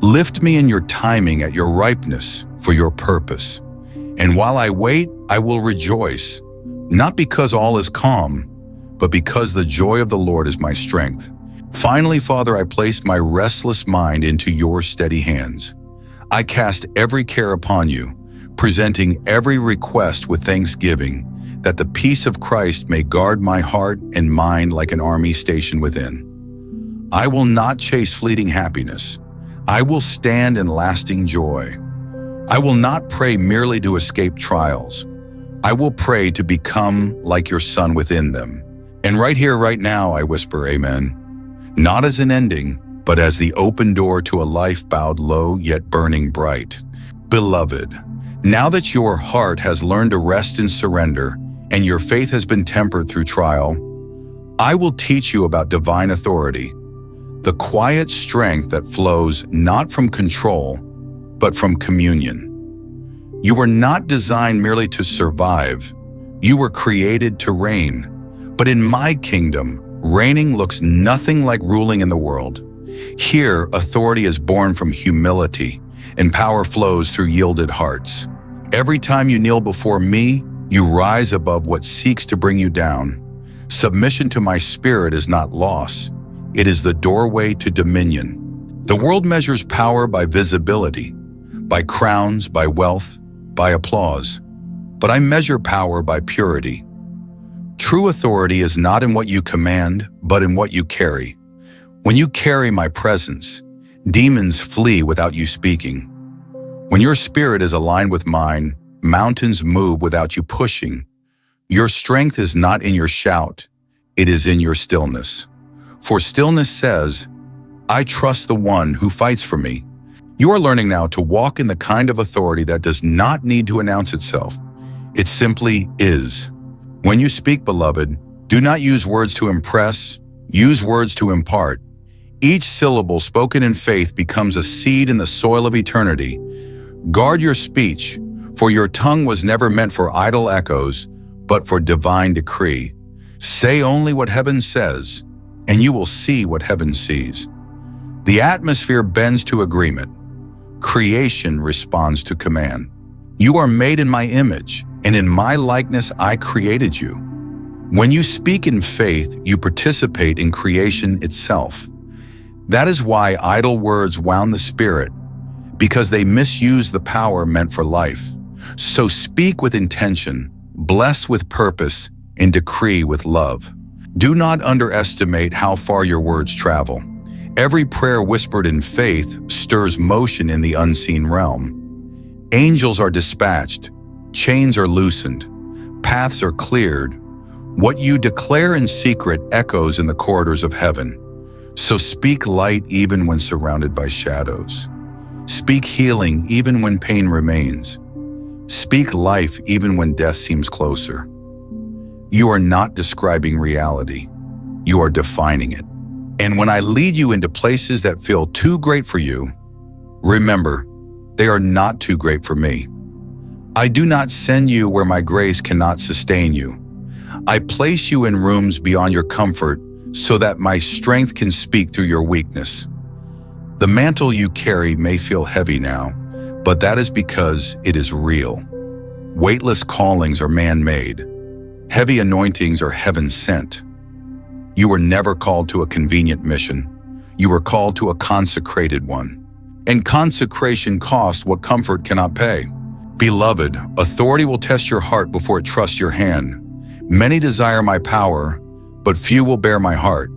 Lift me in your timing at your ripeness for your purpose. And while I wait, I will rejoice, not because all is calm, but because the joy of the Lord is my strength. Finally, Father, I place my restless mind into your steady hands. I cast every care upon you, presenting every request with thanksgiving, that the peace of Christ may guard my heart and mind like an army stationed within. I will not chase fleeting happiness. I will stand in lasting joy. I will not pray merely to escape trials. I will pray to become like your Son within them. And right here, right now, I whisper amen. Not as an ending, but as the open door to a life bowed low yet burning bright. Beloved, now that your heart has learned to rest in surrender and your faith has been tempered through trial, I will teach you about divine authority, the quiet strength that flows not from control, but from communion. You were not designed merely to survive. You were created to reign. But in my kingdom, reigning looks nothing like ruling in the world. Here, authority is born from humility, and power flows through yielded hearts. Every time you kneel before me, you rise above what seeks to bring you down. Submission to my spirit is not loss. It is the doorway to dominion. The world measures power by visibility, by crowns, by wealth, by applause. But I measure power by purity. True authority is not in what you command, but in what you carry. When you carry my presence, demons flee without you speaking. When your spirit is aligned with mine, mountains move without you pushing. Your strength is not in your shout, it is in your stillness. For stillness says, I trust the one who fights for me. You are learning now to walk in the kind of authority that does not need to announce itself. It simply is. When you speak, beloved, do not use words to impress, use words to impart. Each syllable spoken in faith becomes a seed in the soil of eternity. Guard your speech, for your tongue was never meant for idle echoes, but for divine decree. Say only what heaven says, and you will see what heaven sees. The atmosphere bends to agreement. Creation responds to command. You are made in my image, and in my likeness I created you. When you speak in faith, you participate in creation itself. That is why idle words wound the spirit, because they misuse the power meant for life. So speak with intention, bless with purpose, and decree with love. Do not underestimate how far your words travel. Every prayer whispered in faith stirs motion in the unseen realm. Angels are dispatched, chains are loosened, paths are cleared. What you declare in secret echoes in the corridors of heaven. So speak light even when surrounded by shadows. Speak healing even when pain remains. Speak life even when death seems closer. You are not describing reality. You are defining it. And when I lead you into places that feel too great for you, remember, they are not too great for me. I do not send you where my grace cannot sustain you. I place you in rooms beyond your comfort so that my strength can speak through your weakness. The mantle you carry may feel heavy now, but that is because it is real. Weightless callings are man-made. Heavy anointings are heaven-sent. You were never called to a convenient mission. You were called to a consecrated one. And consecration costs what comfort cannot pay. Beloved, authority will test your heart before it trusts your hand. Many desire my power, but few will bear my heart.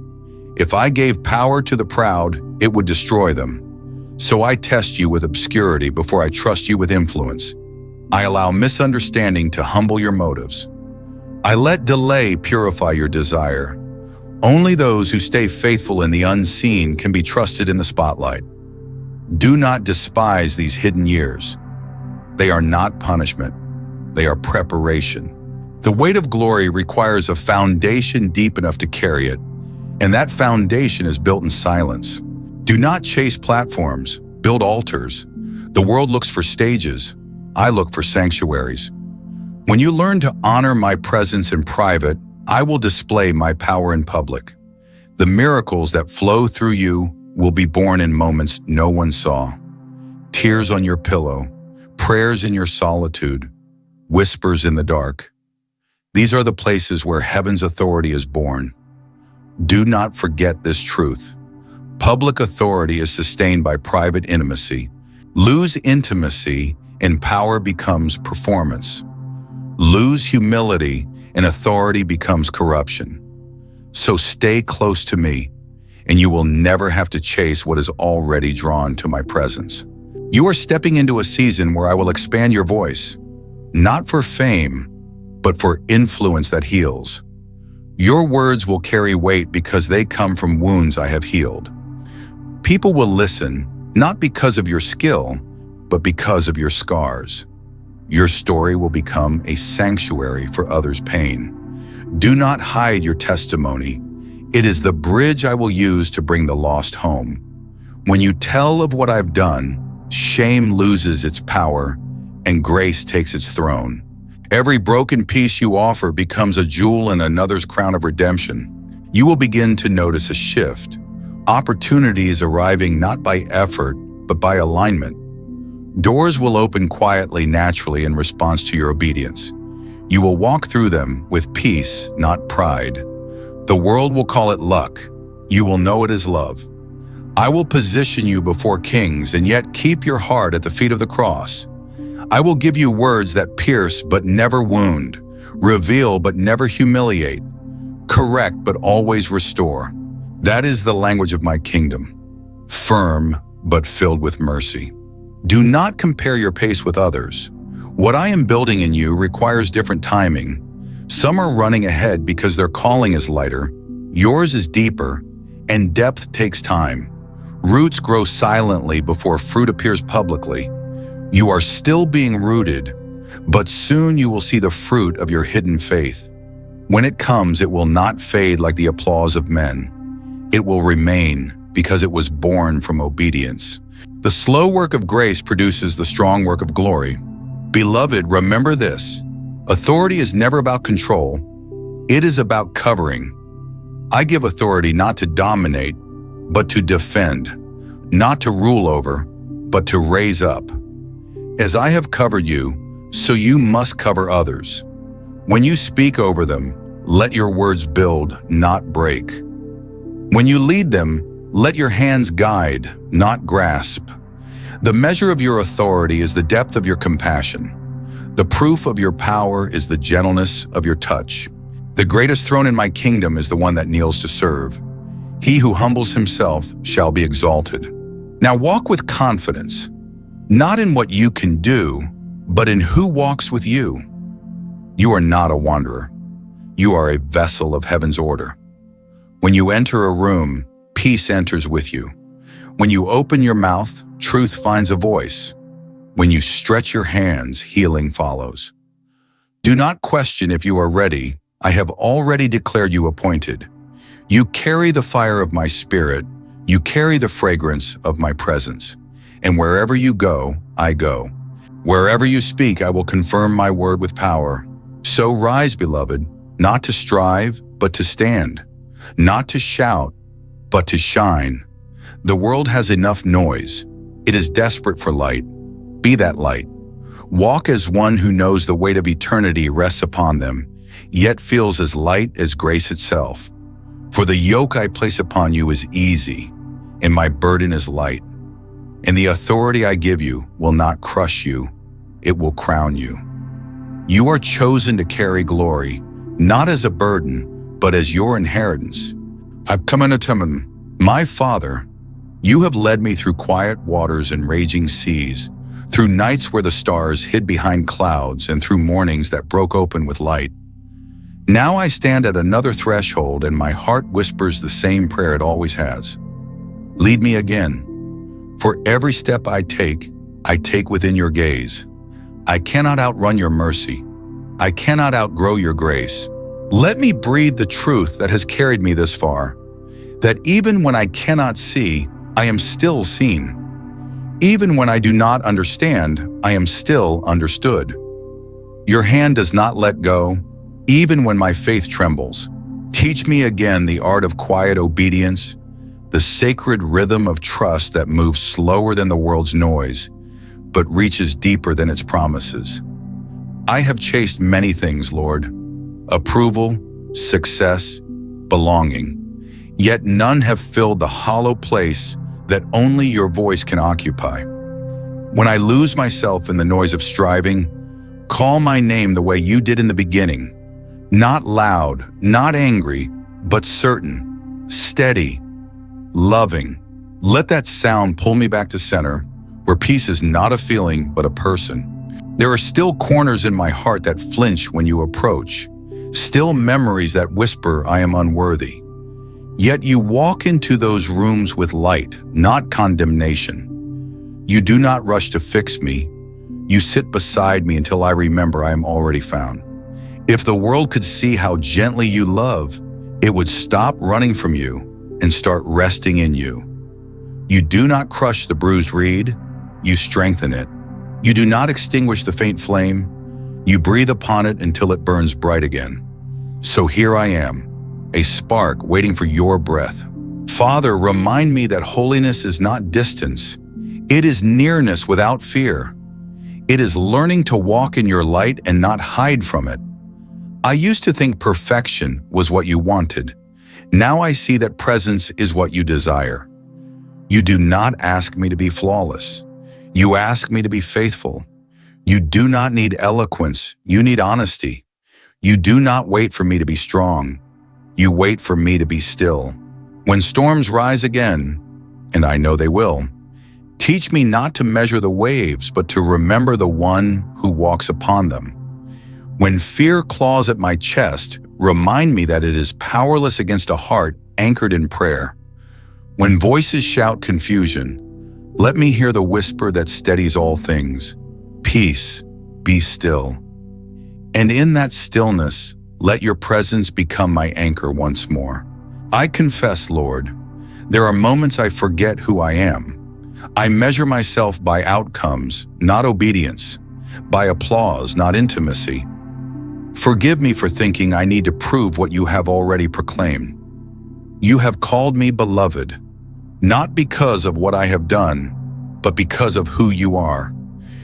If I gave power to the proud, it would destroy them. So I test you with obscurity before I trust you with influence. I allow misunderstanding to humble your motives. I let delay purify your desire. Only those who stay faithful in the unseen can be trusted in the spotlight. Do not despise these hidden years. They are not punishment. They are preparation. The weight of glory requires a foundation deep enough to carry it, and that foundation is built in silence. Do not chase platforms, build altars. The world looks for stages. I look for sanctuaries. When you learn to honor my presence in private, I will display my power in public. The miracles that flow through you will be born in moments no one saw. Tears on your pillow, prayers in your solitude, whispers in the dark. These are the places where heaven's authority is born. Do not forget this truth. Public authority is sustained by private intimacy. Lose intimacy and power becomes performance. Lose humility and authority becomes corruption. So stay close to me, and you will never have to chase what is already drawn to my presence. You are stepping into a season where I will expand your voice, not for fame, but for influence that heals. Your words will carry weight because they come from wounds I have healed. People will listen, not because of your skill, but because of your scars. Your story will become a sanctuary for others' pain. Do not hide your testimony. It is the bridge I will use to bring the lost home. When you tell of what I've done, shame loses its power and grace takes its throne. Every broken piece you offer becomes a jewel in another's crown of redemption. You will begin to notice a shift. Opportunity is arriving not by effort, but by alignment. Doors will open quietly, naturally in response to your obedience. You will walk through them with peace, not pride. The world will call it luck. You will know it is love. I will position you before kings and yet keep your heart at the feet of the cross. I will give you words that pierce but never wound, reveal but never humiliate, correct but always restore. That is the language of my kingdom, firm but filled with mercy. Do not compare your pace with others. What I am building in you requires different timing. Some are running ahead because their calling is lighter. Yours is deeper, and depth takes time. Roots grow silently before fruit appears publicly. You are still being rooted, but soon you will see the fruit of your hidden faith. When it comes, it will not fade like the applause of men. It will remain because it was born from obedience. The slow work of grace produces the strong work of glory. Beloved, remember this. Authority is never about control. It is about covering. I give authority not to dominate, but to defend, not to rule over, but to raise up. As I have covered you, so you must cover others. When you speak over them, let your words build, not break. When you lead them, let your hands guide, not grasp. The measure of your authority is the depth of your compassion. The proof of your power is the gentleness of your touch. The greatest throne in my kingdom is the one that kneels to serve. He who humbles himself shall be exalted. Now walk with confidence, not in what you can do, but in who walks with you. You are not a wanderer. You are a vessel of heaven's order. When you enter a room, peace enters with you. When you open your mouth, truth finds a voice. When you stretch your hands, healing follows. Do not question if you are ready. I have already declared you appointed. You carry the fire of my spirit. You carry the fragrance of my presence. And wherever you go, I go. Wherever you speak, I will confirm my word with power. So rise, beloved, not to strive, but to stand. Not to shout, but to shine. The world has enough noise. It is desperate for light. Be that light. Walk as one who knows the weight of eternity rests upon them, yet feels as light as grace itself. For the yoke I place upon you is easy, and my burden is light. And the authority I give you will not crush you, it will crown you. You are chosen to carry glory, not as a burden, but as your inheritance. I've come into time. My Father, you have led me through quiet waters and raging seas, through nights where the stars hid behind clouds and through mornings that broke open with light. Now I stand at another threshold and my heart whispers the same prayer it always has. Lead me again. For every step I take within your gaze. I cannot outrun your mercy. I cannot outgrow your grace. Let me breathe the truth that has carried me this far, that even when I cannot see, I am still seen. Even when I do not understand, I am still understood. Your hand does not let go, even when my faith trembles. Teach me again the art of quiet obedience, the sacred rhythm of trust that moves slower than the world's noise, but reaches deeper than its promises. I have chased many things, Lord: approval, success, belonging. Yet none have filled the hollow place that only your voice can occupy. When I lose myself in the noise of striving, call my name the way you did in the beginning. Not loud, not angry, but certain, steady, loving. Let that sound pull me back to center, where peace is not a feeling, but a person. There are still corners in my heart that flinch when you approach, still memories that whisper I am unworthy. Yet you walk into those rooms with light, not condemnation. You do not rush to fix me. You sit beside me until I remember I am already found. If the world could see how gently you love, it would stop running from you and start resting in you. You do not crush the bruised reed, you strengthen it. You do not extinguish the faint flame, you breathe upon it until it burns bright again. So here I am, a spark waiting for your breath. Father, remind me that holiness is not distance. It is nearness without fear. It is learning to walk in your light and not hide from it. I used to think perfection was what you wanted. Now I see that presence is what you desire. You do not ask me to be flawless. You ask me to be faithful. You do not need eloquence. You need honesty. You do not wait for me to be strong. You wait for me to be still. When storms rise again, and I know they will, teach me not to measure the waves, but to remember the one who walks upon them. When fear claws at my chest, remind me that it is powerless against a heart anchored in prayer. When voices shout confusion, let me hear the whisper that steadies all things. Peace, be still. And in that stillness, let your presence become my anchor once more. I confess, Lord, there are moments I forget who I am. I measure myself by outcomes, not obedience, by applause, not intimacy. Forgive me for thinking I need to prove what you have already proclaimed. You have called me beloved, not because of what I have done, but because of who you are.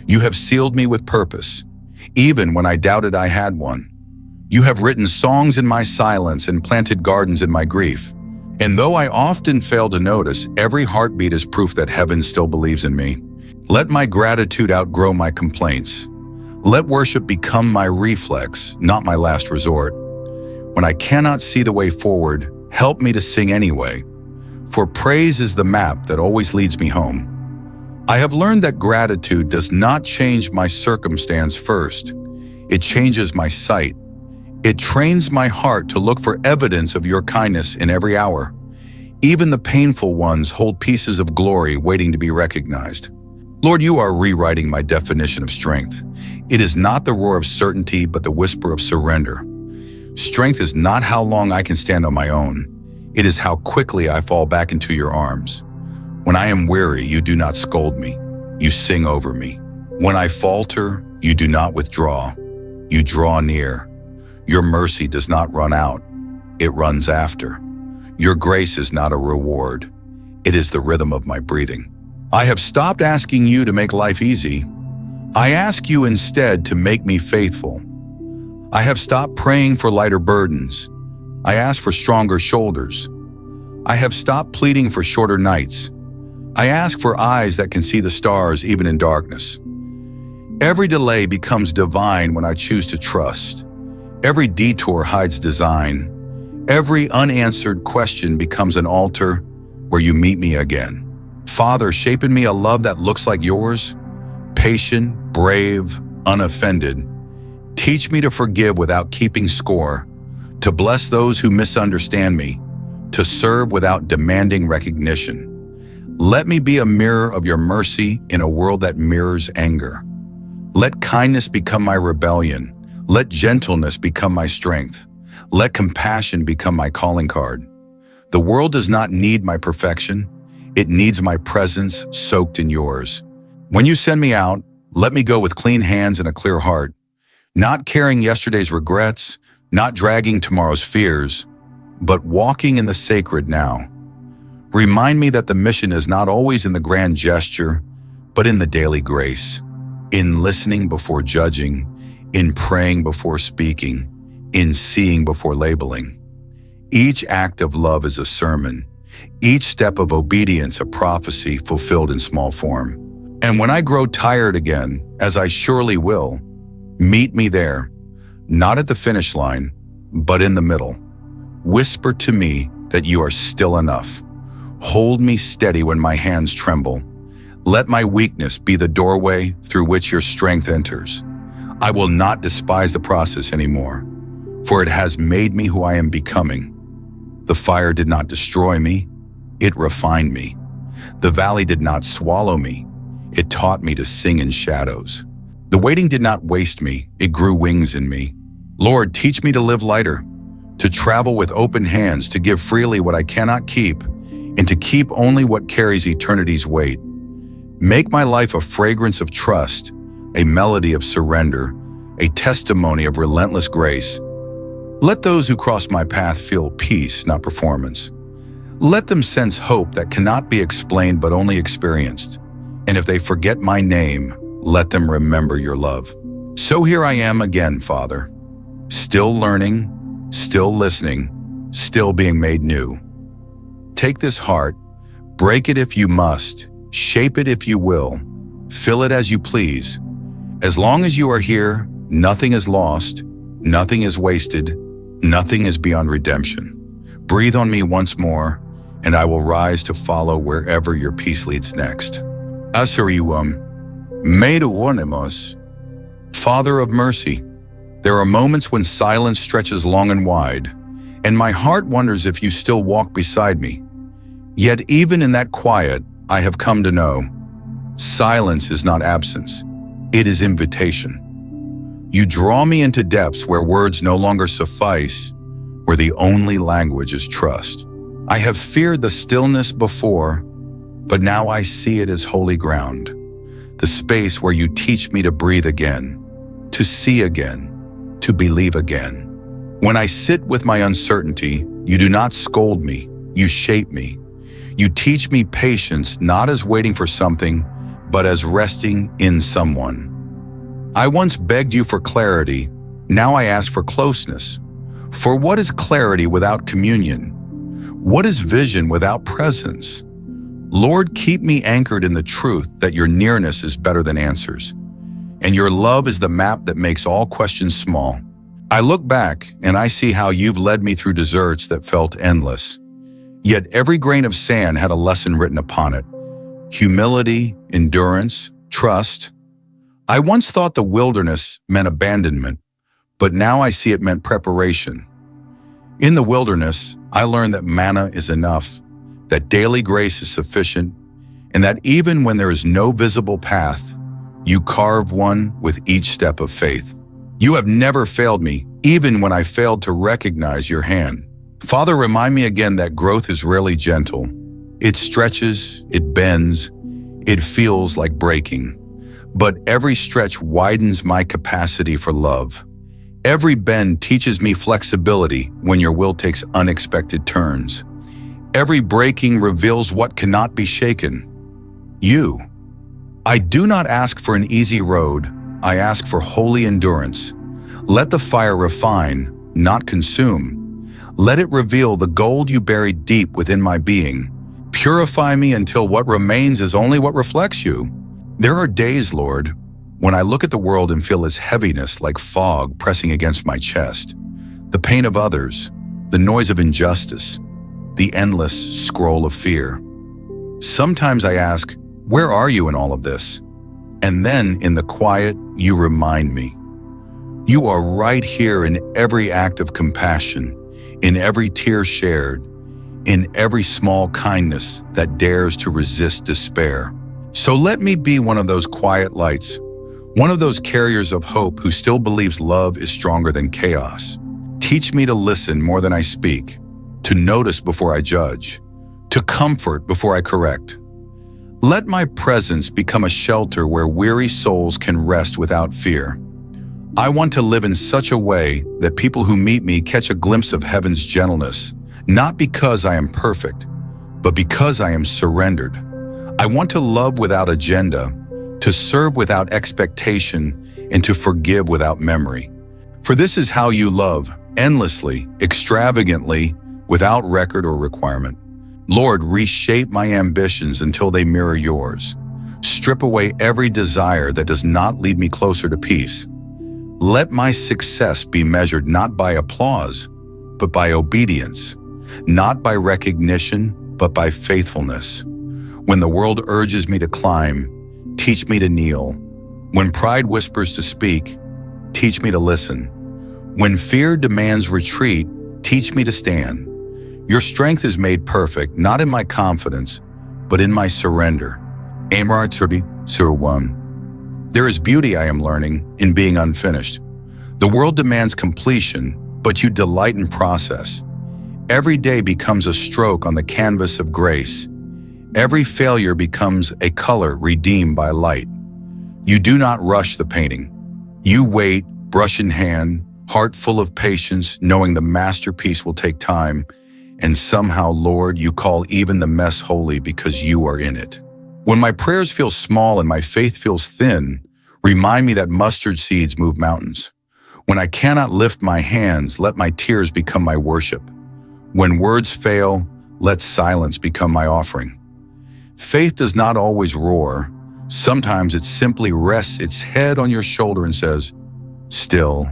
You have sealed me with purpose, even when I doubted I had one. You have written songs in my silence and planted gardens in my grief. And though I often fail to notice, every heartbeat is proof that heaven still believes in me. Let my gratitude outgrow my complaints. Let worship become my reflex, not my last resort. When I cannot see the way forward, help me to sing anyway, for praise is the map that always leads me home. I have learned that gratitude does not change my circumstance first. It changes my sight. It trains my heart to look for evidence of your kindness in every hour. Even the painful ones hold pieces of glory waiting to be recognized. Lord, you are rewriting my definition of strength. It is not the roar of certainty, but the whisper of surrender. Strength is not how long I can stand on my own. It is how quickly I fall back into your arms. When I am weary, you do not scold me. You sing over me. When I falter, you do not withdraw. You draw near. Your mercy does not run out. It runs after. Your grace is not a reward. It is the rhythm of my breathing. I have stopped asking you to make life easy. I ask you instead to make me faithful. I have stopped praying for lighter burdens. I ask for stronger shoulders. I have stopped pleading for shorter nights. I ask for eyes that can see the stars even in darkness. Every delay becomes divine when I choose to trust. Every detour hides design. Every unanswered question becomes an altar where you meet me again. Father, shape in me a love that looks like yours, patient, brave, unoffended. Teach me to forgive without keeping score, to bless those who misunderstand me, to serve without demanding recognition. Let me be a mirror of your mercy in a world that mirrors anger. Let kindness become my rebellion. Let gentleness become my strength. Let compassion become my calling card. The world does not need my perfection. It needs my presence soaked in yours. When you send me out, let me go with clean hands and a clear heart, not carrying yesterday's regrets, not dragging tomorrow's fears, but walking in the sacred now. Remind me that the mission is not always in the grand gesture, but in the daily grace, in listening before judging, in praying before speaking, in seeing before labeling. Each act of love is a sermon, each step of obedience a prophecy fulfilled in small form. And when I grow tired again, as I surely will, meet me there, not at the finish line, but in the middle. Whisper to me that you are still enough. Hold me steady when my hands tremble. Let my weakness be the doorway through which your strength enters. I will not despise the process anymore, for it has made me who I am becoming. The fire did not destroy me, it refined me. The valley did not swallow me, it taught me to sing in shadows. The waiting did not waste me, it grew wings in me. Lord, teach me to live lighter, to travel with open hands, to give freely what I cannot keep, and to keep only what carries eternity's weight. Make my life a fragrance of trust, a melody of surrender, a testimony of relentless grace. Let those who cross my path feel peace, not performance. Let them sense hope that cannot be explained but only experienced. And if they forget my name, let them remember your love. So here I am again, Father, still learning, still listening, still being made new. Take this heart, break it if you must, shape it if you will, fill it as you please. As long as you are here, nothing is lost, nothing is wasted, nothing is beyond redemption. Breathe on me once more, and I will rise to follow wherever your peace leads next. Asurium, Meduonemos, Father of mercy. There are moments when silence stretches long and wide, and my heart wonders if you still walk beside me. Yet even in that quiet, I have come to know, silence is not absence, it is invitation. You draw me into depths where words no longer suffice, where the only language is trust. I have feared the stillness before, but now I see it as holy ground, the space where you teach me to breathe again, to see again, to believe again. When I sit with my uncertainty, you do not scold me, you shape me. You teach me patience not as waiting for something, but as resting in someone. I once begged you for clarity, now I ask for closeness. For what is clarity without communion? What is vision without presence? Lord, keep me anchored in the truth that your nearness is better than answers, and your love is the map that makes all questions small. I look back and I see how you've led me through deserts that felt endless. Yet every grain of sand had a lesson written upon it. Humility, endurance, trust. I once thought the wilderness meant abandonment, but now I see it meant preparation. In the wilderness, I learned that manna is enough, that daily grace is sufficient, and that even when there is no visible path, you carve one with each step of faith. You have never failed me, even when I failed to recognize your hand. Father, remind me again that growth is rarely gentle. It stretches, it bends, it feels like breaking. But every stretch widens my capacity for love. Every bend teaches me flexibility when your will takes unexpected turns. Every breaking reveals what cannot be shaken. You. I do not ask for an easy road, I ask for holy endurance. Let the fire refine, not consume. Let it reveal the gold you buried deep within my being. Purify me until what remains is only what reflects you. There are days, Lord, when I look at the world and feel its heaviness like fog pressing against my chest. The pain of others, the noise of injustice, the endless scroll of fear. Sometimes I ask, where are you in all of this? And then, in the quiet, you remind me. You are right here in every act of compassion, in every tear shared, in every small kindness that dares to resist despair. So let me be one of those quiet lights, One of those carriers of hope who still believes love is stronger than chaos. Teach me to listen more than I speak, to notice before I judge, to comfort before I correct. Let my presence become a shelter where weary souls can rest without fear. I want to live in such a way that people who meet me catch a glimpse of heaven's gentleness, not because I am perfect, but because I am surrendered. I want to love without agenda, to serve without expectation, and to forgive without memory. For this is how you love, endlessly, extravagantly, without record or requirement. Lord, reshape my ambitions until they mirror yours. Strip away every desire that does not lead me closer to peace. Let my success be measured not by applause, but by obedience, not by recognition, but by faithfulness. When the world urges me to climb, teach me to kneel. When pride whispers to speak, teach me to listen. When fear demands retreat, teach me to stand. Your strength is made perfect, not in my confidence, but in my surrender. Amar 30:1. There is beauty, I am learning, in being unfinished. The world demands completion, but you delight in process. Every day becomes a stroke on the canvas of grace. Every failure becomes a color redeemed by light. You do not rush the painting. You wait, brush in hand, heart full of patience, knowing the masterpiece will take time. And somehow, Lord, you call even the mess holy because you are in it. When my prayers feel small and my faith feels thin, remind me that mustard seeds move mountains. When I cannot lift my hands, let my tears become my worship. When words fail, let silence become my offering. Faith does not always roar. Sometimes it simply rests its head on your shoulder and says, "Still,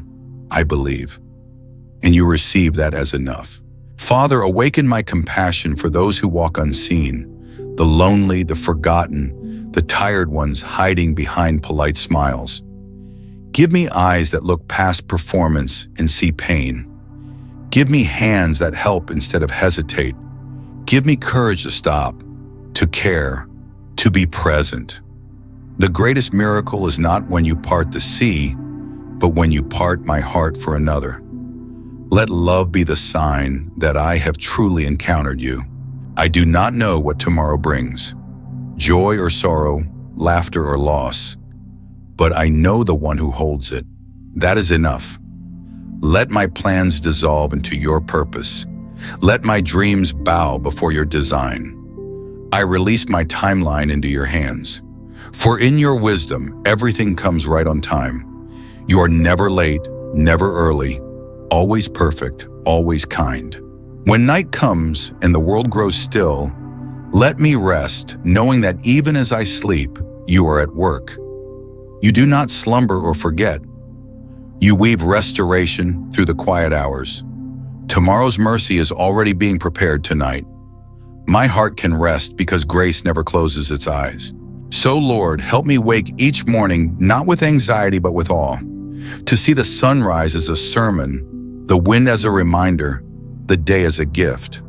I believe." And you receive that as enough. Father, awaken my compassion for those who walk unseen, the lonely, the forgotten, the tired ones hiding behind polite smiles. Give me eyes that look past performance and see pain. Give me hands that help instead of hesitate. Give me courage to stop, to care, to be present. The greatest miracle is not when you part the sea, but when you part my heart for another. Let love be the sign that I have truly encountered you. I do not know what tomorrow brings, joy or sorrow, laughter or loss, but I know the one who holds it. That is enough. Let my plans dissolve into your purpose. Let my dreams bow before your design. I release my timeline into your hands. For in your wisdom, everything comes right on time. You are never late, never early, always perfect, always kind. When night comes and the world grows still, let me rest, knowing that even as I sleep, you are at work. You do not slumber or forget. You weave restoration through the quiet hours. Tomorrow's mercy is already being prepared tonight. My heart can rest because grace never closes its eyes. So, Lord, help me wake each morning not with anxiety but with awe, to see the sunrise as a sermon, the wind as a reminder, the day as a gift.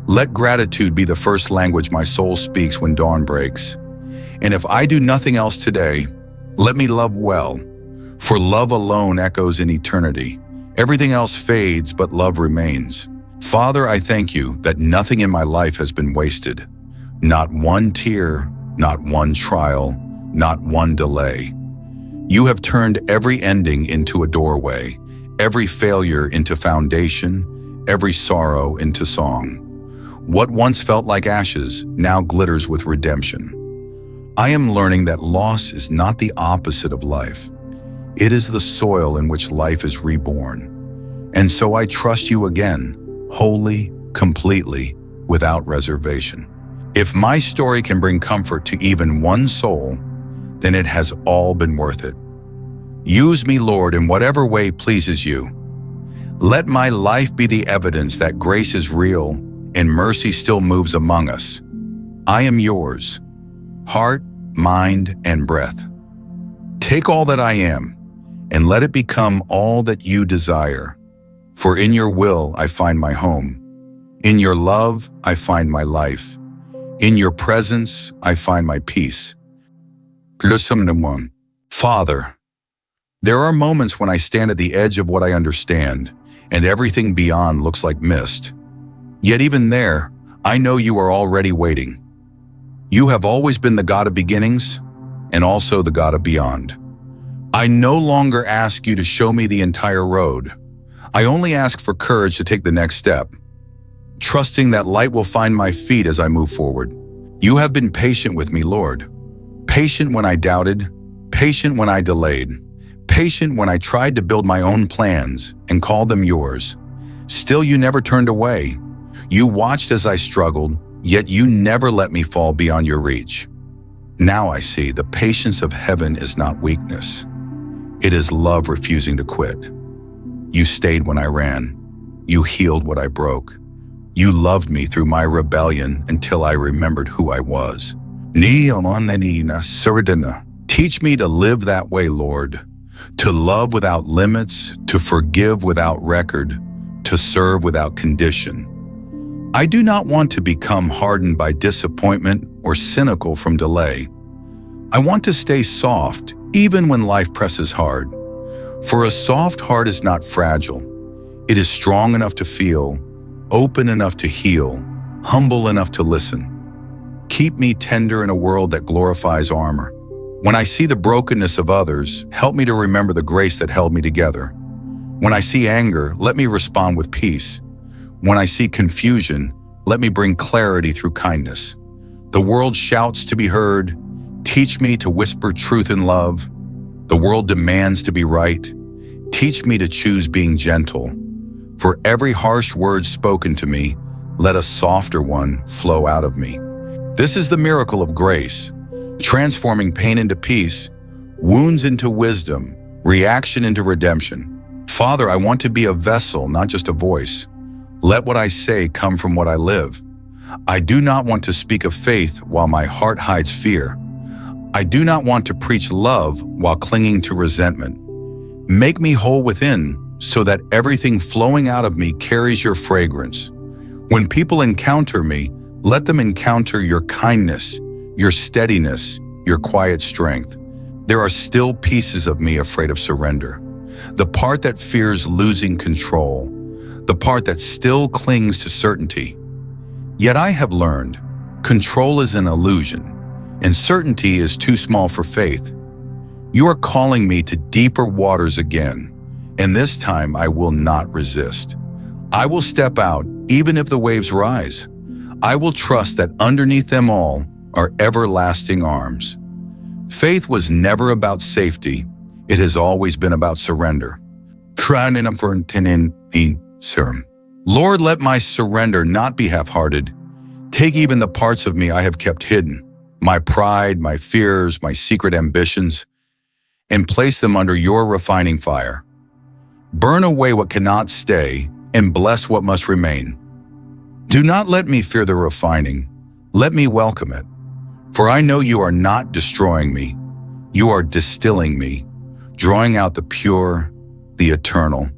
Let gratitude be the first language my soul speaks when dawn breaks. And if I do nothing else today, let me love well, for love alone echoes in eternity. Everything else fades, but love remains. Father, I thank you that nothing in my life has been wasted. Not one tear, not one trial, not one delay. You have turned every ending into a doorway, every failure into foundation, every sorrow into song. What once felt like ashes now glitters with redemption. I am learning that loss is not the opposite of life. It is the soil in which life is reborn. And so I trust you again, wholly, completely, without reservation. If my story can bring comfort to even one soul, then it has all been worth it. Use me, Lord, in whatever way pleases you. Let my life be the evidence that grace is real and mercy still moves among us. I am yours, heart, mind, and breath. Take all that I am and let it become all that you desire. For in your will I find my home. In your love I find my life. In your presence I find my peace. Lesson 1. Father, there are moments when I stand at the edge of what I understand, and everything beyond looks like mist. Yet even there, I know you are already waiting. You have always been the God of beginnings, and also the God of beyond. I no longer ask you to show me the entire road. I only ask for courage to take the next step, trusting that light will find my feet as I move forward. You have been patient with me, Lord. Patient when I doubted, patient when I delayed, patient when I tried to build my own plans and call them yours. Still, you never turned away. You watched as I struggled, yet you never let me fall beyond your reach. Now I see the patience of heaven is not weakness. It is love refusing to quit. You stayed when I ran. You healed what I broke. You loved me through my rebellion until I remembered who I was. Teach me to live that way, Lord. To love without limits, to forgive without record, to serve without condition. I do not want to become hardened by disappointment or cynical from delay. I want to stay soft, even when life presses hard. For a soft heart is not fragile. It is strong enough to feel, open enough to heal, humble enough to listen. Keep me tender in a world that glorifies armor. When I see the brokenness of others, help me to remember the grace that held me together. When I see anger, let me respond with peace. When I see confusion, let me bring clarity through kindness. The world shouts to be heard. Teach me to whisper truth in love. The world demands to be right. Teach me to choose being gentle. For every harsh word spoken to me, let a softer one flow out of me. This is the miracle of grace, transforming pain into peace, wounds into wisdom, reaction into redemption. Father, I want to be a vessel, not just a voice. Let what I say come from what I live. I do not want to speak of faith while my heart hides fear. I do not want to preach love while clinging to resentment. Make me whole within so that everything flowing out of me carries your fragrance. When people encounter me, let them encounter your kindness, your steadiness, your quiet strength. There are still pieces of me afraid of surrender. The part that fears losing control, the part that still clings to certainty. Yet I have learned, control is an illusion, and certainty is too small for faith. You are calling me to deeper waters again, and this time I will not resist. I will step out even if the waves rise. I will trust that underneath them all are everlasting arms. Faith was never about safety. It has always been about surrender. Lord, let my surrender not be half-hearted. Take even the parts of me I have kept hidden, my pride, my fears, my secret ambitions, and place them under your refining fire. Burn away what cannot stay and bless what must remain. Do not let me fear the refining. Let me welcome it. For I know you are not destroying me. You are distilling me, drawing out the pure, the eternal,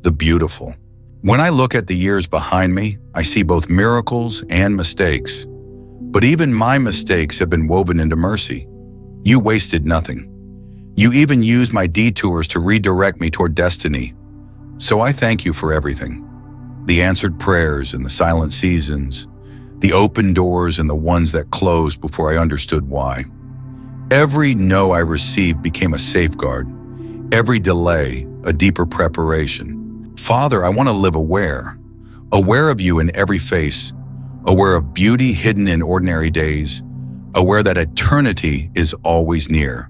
the beautiful. When I look at the years behind me, I see both miracles and mistakes. But even my mistakes have been woven into mercy. You wasted nothing. You even used my detours to redirect me toward destiny. So I thank you for everything. The answered prayers and the silent seasons, the open doors and the ones that closed before I understood why. Every no I received became a safeguard. Every delay, a deeper preparation. Father, I want to live aware of you in every face, aware of beauty hidden in ordinary days, aware that eternity is always near.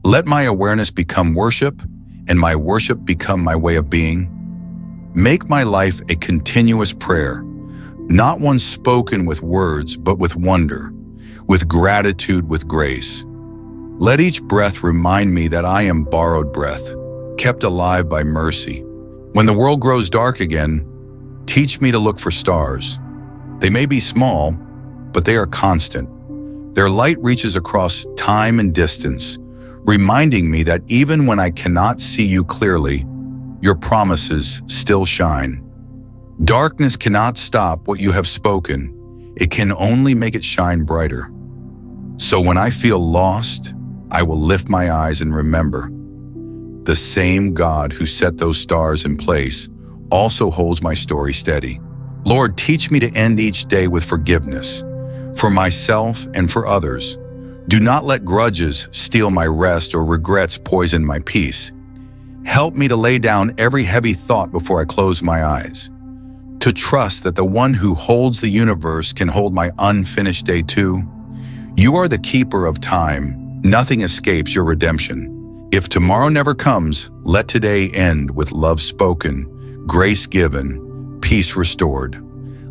Let my awareness become worship, and my worship become my way of being. Make my life a continuous prayer, not one spoken with words, but with wonder, with gratitude, with grace. Let each breath remind me that I am borrowed breath, kept alive by mercy. When the world grows dark again, teach me to look for stars. They may be small, but they are constant. Their light reaches across time and distance, reminding me that even when I cannot see you clearly, your promises still shine. Darkness cannot stop what you have spoken. It can only make it shine brighter. So when I feel lost, I will lift my eyes and remember. The same God who set those stars in place also holds my story steady. Lord, teach me to end each day with forgiveness, for myself and for others. Do not let grudges steal my rest or regrets poison my peace. Help me to lay down every heavy thought before I close my eyes, to trust that the one who holds the universe can hold my unfinished day too. You are the keeper of time. Nothing escapes your redemption. If tomorrow never comes, let today end with love spoken, grace given, peace restored.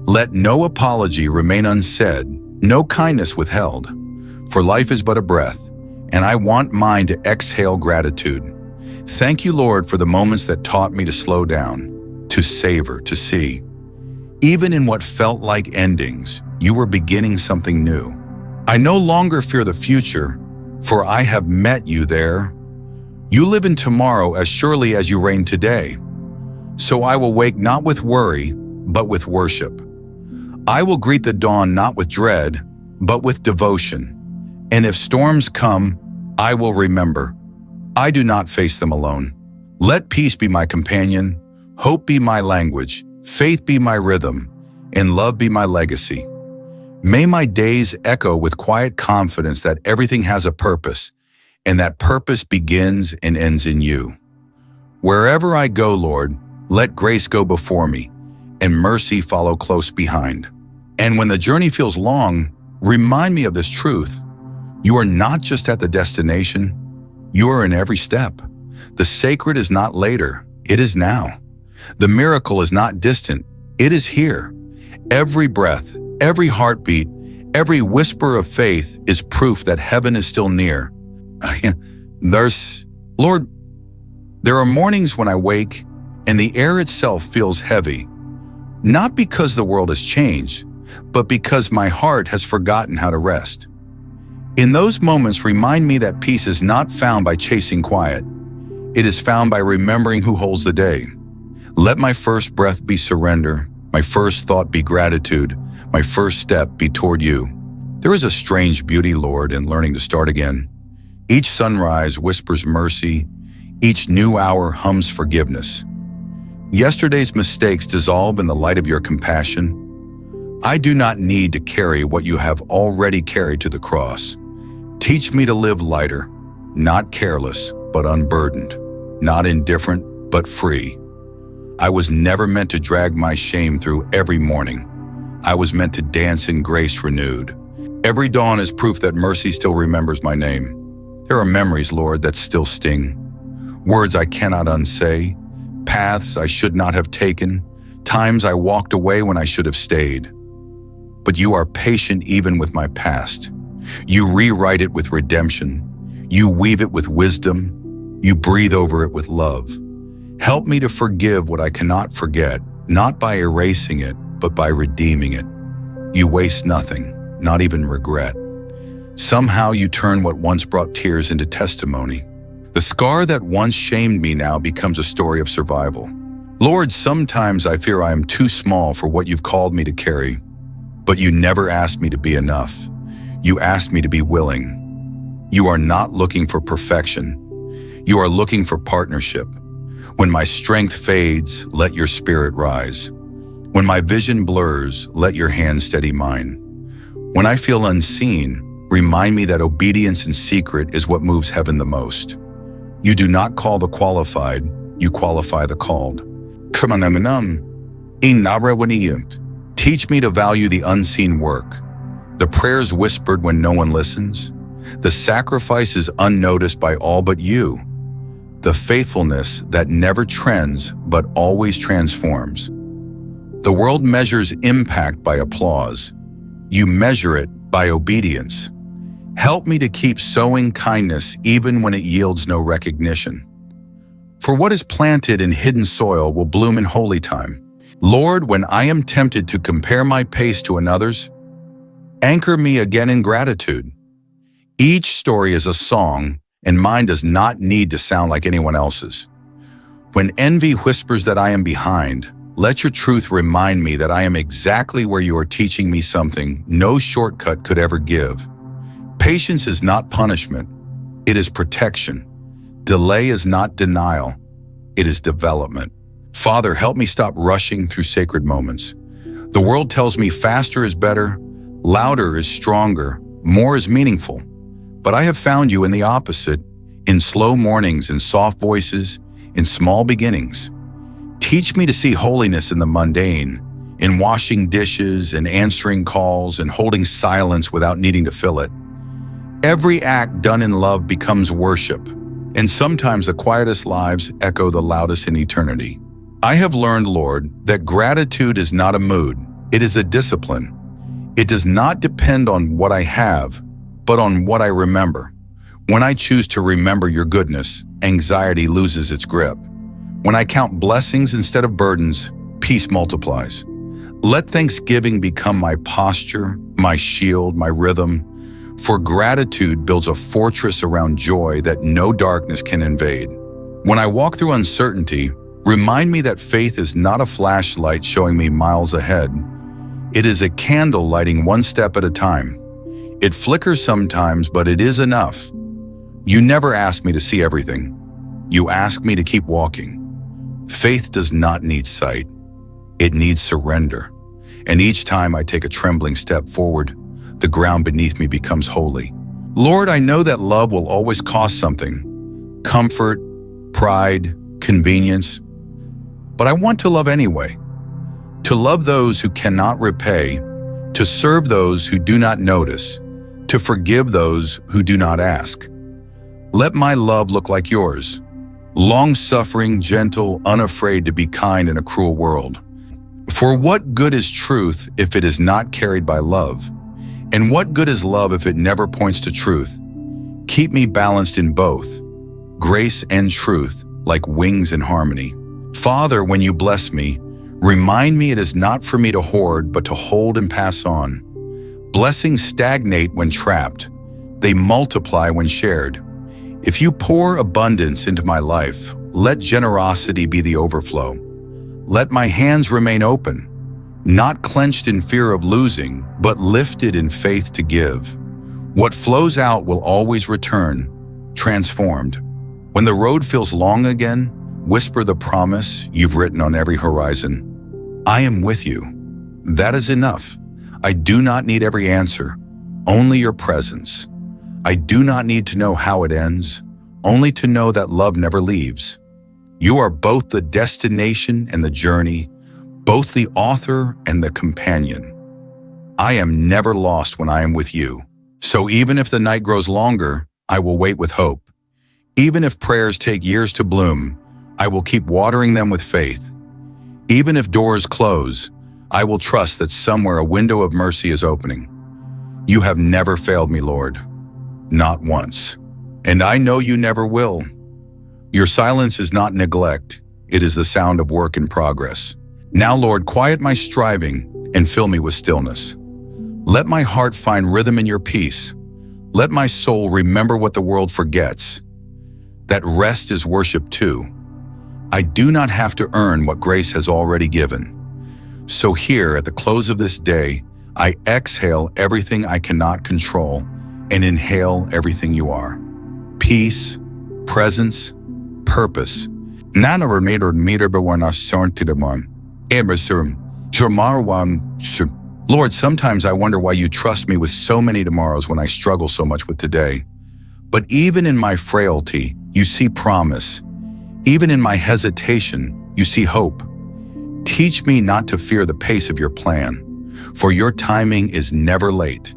Let no apology remain unsaid, no kindness withheld. For life is but a breath, and I want mine to exhale gratitude. Thank you, Lord, for the moments that taught me to slow down, to savor, to see. Even in what felt like endings, you were beginning something new. I no longer fear the future, for I have met you there. You live in tomorrow as surely as you reign today. So I will wake not with worry, but with worship. I will greet the dawn not with dread, but with devotion. And if storms come, I will remember. I do not face them alone. Let peace be my companion, hope be my language, faith be my rhythm, and love be my legacy. May my days echo with quiet confidence that everything has a purpose, and that purpose begins and ends in you. Wherever I go, Lord, let grace go before me, and mercy follow close behind. And when the journey feels long, remind me of this truth. You are not just at the destination, you are in every step. The sacred is not later, it is now. The miracle is not distant, it is here. Every breath, every heartbeat, every whisper of faith is proof that heaven is still near. Lord, there are mornings when I wake and the air itself feels heavy, not because the world has changed, but because my heart has forgotten how to rest. In those moments, remind me that peace is not found by chasing quiet. It is found by remembering who holds the day. Let my first breath be surrender, my first thought be gratitude, my first step be toward you. There is a strange beauty, Lord, in learning to start again. Each sunrise whispers mercy, each new hour hums forgiveness. Yesterday's mistakes dissolve in the light of your compassion. I do not need to carry what you have already carried to the cross. Teach me to live lighter, not careless, but unburdened, not indifferent, but free. I was never meant to drag my shame through every morning. I was meant to dance in grace renewed. Every dawn is proof that mercy still remembers my name. There are memories, Lord, that still sting. Words I cannot unsay, paths I should not have taken, times I walked away when I should have stayed. But you are patient even with my past. You rewrite it with redemption. You weave it with wisdom. You breathe over it with love. Help me to forgive what I cannot forget, not by erasing it, but by redeeming it. You waste nothing, not even regret. Somehow you turn what once brought tears into testimony. The scar that once shamed me now becomes a story of survival. Lord, sometimes I fear I am too small for what you've called me to carry, but you never asked me to be enough. You asked me to be willing. You are not looking for perfection. You are looking for partnership. When my strength fades, let your spirit rise. When my vision blurs, let your hand steady mine. When I feel unseen, remind me that obedience in secret is what moves heaven the most. You do not call the qualified, you qualify the called. Teach me to value the unseen work, the prayers whispered when no one listens, the sacrifices unnoticed by all but you, the faithfulness that never trends but always transforms. The world measures impact by applause. You measure it by obedience. Help me to keep sowing kindness even when it yields no recognition. For what is planted in hidden soil will bloom in holy time. Lord, when I am tempted to compare my pace to another's, anchor me again in gratitude. Each story is a song, and mine does not need to sound like anyone else's. When envy whispers that I am behind, let your truth remind me that I am exactly where you are teaching me something no shortcut could ever give. Patience is not punishment, It is protection. Delay is not denial. It is development. Father, help me stop rushing through sacred moments. The world tells me faster is better, louder is stronger, more is meaningful. But I have found you in the opposite, in slow mornings, in soft voices, in small beginnings. Teach me to see holiness in the mundane, in washing dishes and answering calls and holding silence without needing to fill it. Every act done in love becomes worship, and sometimes the quietest lives echo the loudest in eternity. I have learned, Lord, that gratitude is not a mood, it is a discipline. It does not depend on what I have, but on what I remember. When I choose to remember your goodness, anxiety loses its grip. When I count blessings instead of burdens, peace multiplies. Let thanksgiving become my posture, my shield, my rhythm, for gratitude builds a fortress around joy that no darkness can invade. When I walk through uncertainty, remind me that faith is not a flashlight showing me miles ahead. It is a candle lighting one step at a time. It flickers sometimes, but it is enough. You never ask me to see everything. You ask me to keep walking. Faith does not need sight. It needs surrender. And each time I take a trembling step forward, the ground beneath me becomes holy. Lord, I know that love will always cost something. Comfort, pride, convenience. But I want to love anyway. To love those who cannot repay, to serve those who do not notice, to forgive those who do not ask. Let my love look like yours. Long-suffering, gentle, unafraid to be kind in a cruel world. For what good is truth if it is not carried by love? And what good is love if it never points to truth? Keep me balanced in both, grace and truth, like wings in harmony. Father, when you bless me, remind me it is not for me to hoard, but to hold and pass on. Blessings stagnate when trapped. They multiply when shared. If you pour abundance into my life, let generosity be the overflow. Let my hands remain open, not clenched in fear of losing, but lifted in faith to give. What flows out will always return, transformed. When the road feels long again, whisper the promise you've written on every horizon. I am with you. That is enough. I do not need every answer, only your presence. I do not need to know how it ends, only to know that love never leaves. You are both the destination and the journey, both the author and the companion. I am never lost when I am with you. So even if the night grows longer, I will wait with hope. Even if prayers take years to bloom, I will keep watering them with faith. Even if doors close, I will trust that somewhere a window of mercy is opening. You have never failed me, Lord. Not once. And I know you never will. Your silence is not neglect. It is the sound of work in progress. Now, Lord, quiet my striving and fill me with stillness. Let my heart find rhythm in your peace. Let my soul remember what the world forgets, that rest is worship too. I do not have to earn what grace has already given. So here, at the close of this day, I exhale everything I cannot control and inhale everything you are. Peace, presence, purpose. Lord, sometimes I wonder why you trust me with so many tomorrows when I struggle so much with today. But even in my frailty, you see promise. Even in my hesitation, you see hope. Teach me not to fear the pace of your plan, for your timing is never late.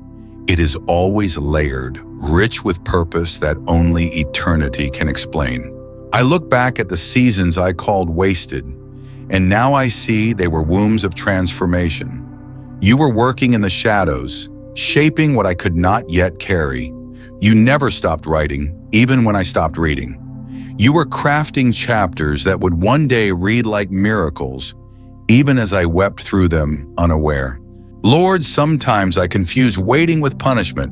It is always layered, rich with purpose that only eternity can explain. I look back at the seasons I called wasted, and now I see they were wombs of transformation. You were working in the shadows, shaping what I could not yet carry. You never stopped writing, even when I stopped reading. You were crafting chapters that would one day read like miracles, even as I wept through them unaware. Lord, sometimes I confuse waiting with punishment,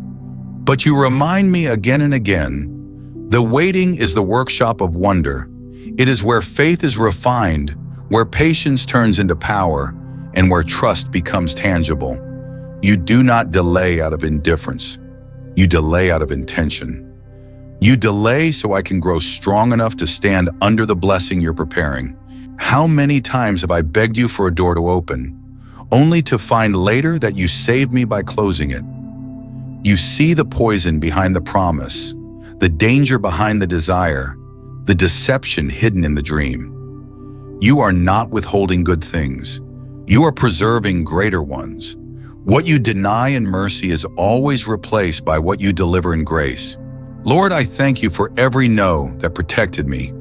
but you remind me again and again, the waiting is the workshop of wonder. It is where faith is refined, where patience turns into power, and where trust becomes tangible. You do not delay out of indifference. You delay out of intention. You delay so I can grow strong enough to stand under the blessing you're preparing. How many times have I begged you for a door to open, only to find later that you saved me by closing it? You see the poison behind the promise, the danger behind the desire, the deception hidden in the dream. You are not withholding good things. You are preserving greater ones. What you deny in mercy is always replaced by what you deliver in grace. Lord, I thank you for every no that protected me,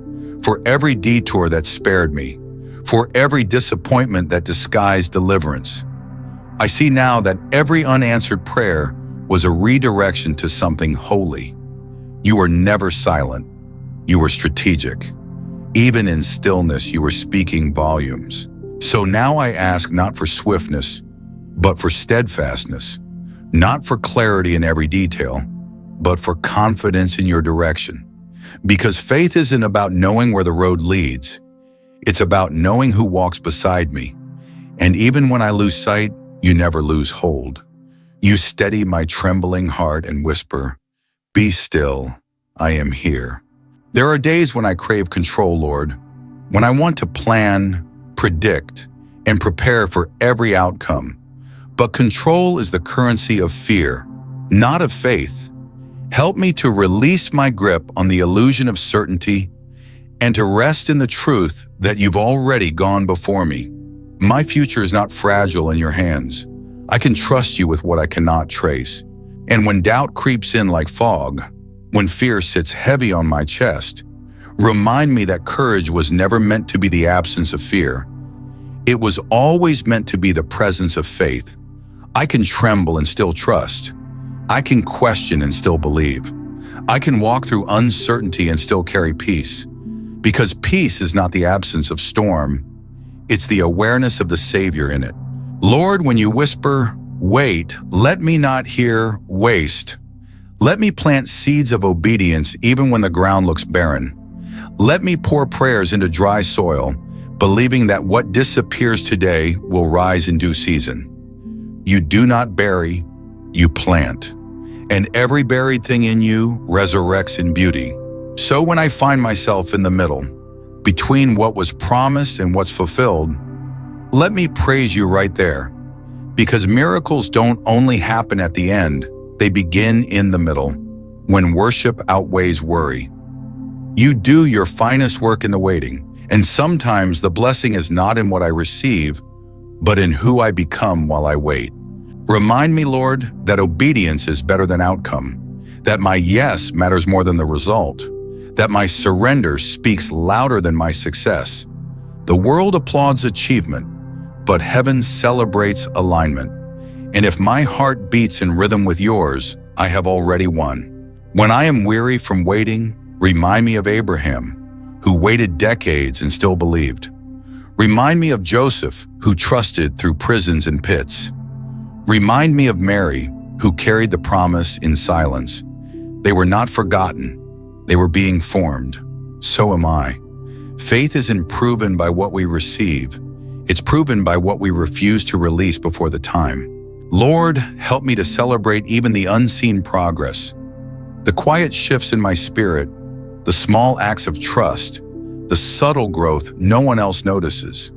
for every detour that spared me, for every disappointment that disguised deliverance. I see now that every unanswered prayer was a redirection to something holy. You were never silent. You were strategic. Even in stillness, you were speaking volumes. So now I ask not for swiftness, but for steadfastness, not for clarity in every detail, but for confidence in your direction. Because faith isn't about knowing where the road leads. It's about knowing who walks beside me. And even when I lose sight, you never lose hold. You steady my trembling heart and whisper, "Be still, I am here." There are days when I crave control, Lord, when I want to plan, predict, and prepare for every outcome. But control is the currency of fear, not of faith. Help me to release my grip on the illusion of certainty and to rest in the truth that you've already gone before me. My future is not fragile in your hands. I can trust you with what I cannot trace. And when doubt creeps in like fog, when fear sits heavy on my chest, remind me that courage was never meant to be the absence of fear. It was always meant to be the presence of faith. I can tremble and still trust. I can question and still believe. I can walk through uncertainty and still carry peace. Because peace is not the absence of storm, it's the awareness of the Savior in it. Lord, when you whisper, "Wait," let me not hear "waste." Let me plant seeds of obedience even when the ground looks barren. Let me pour prayers into dry soil, believing that what disappears today will rise in due season. You do not bury, you plant. And every buried thing in you resurrects in beauty. So when I find myself in the middle, between what was promised and what's fulfilled, let me praise you right there. Because miracles don't only happen at the end, they begin in the middle, when worship outweighs worry. You do your finest work in the waiting, and sometimes the blessing is not in what I receive, but in who I become while I wait. Remind me, Lord, that obedience is better than outcome, that my yes matters more than the result, that my surrender speaks louder than my success. The world applauds achievement, but heaven celebrates alignment. And if my heart beats in rhythm with yours, I have already won. When I am weary from waiting, remind me of Abraham, who waited decades and still believed. Remind me of Joseph, who trusted through prisons and pits. Remind me of Mary, who carried the promise in silence. They were not forgotten. They were being formed. So am I. Faith isn't proven by what we receive. It's proven by what we refuse to release before the time. Lord, help me to celebrate even the unseen progress, the quiet shifts in my spirit, the small acts of trust, the subtle growth no one else notices.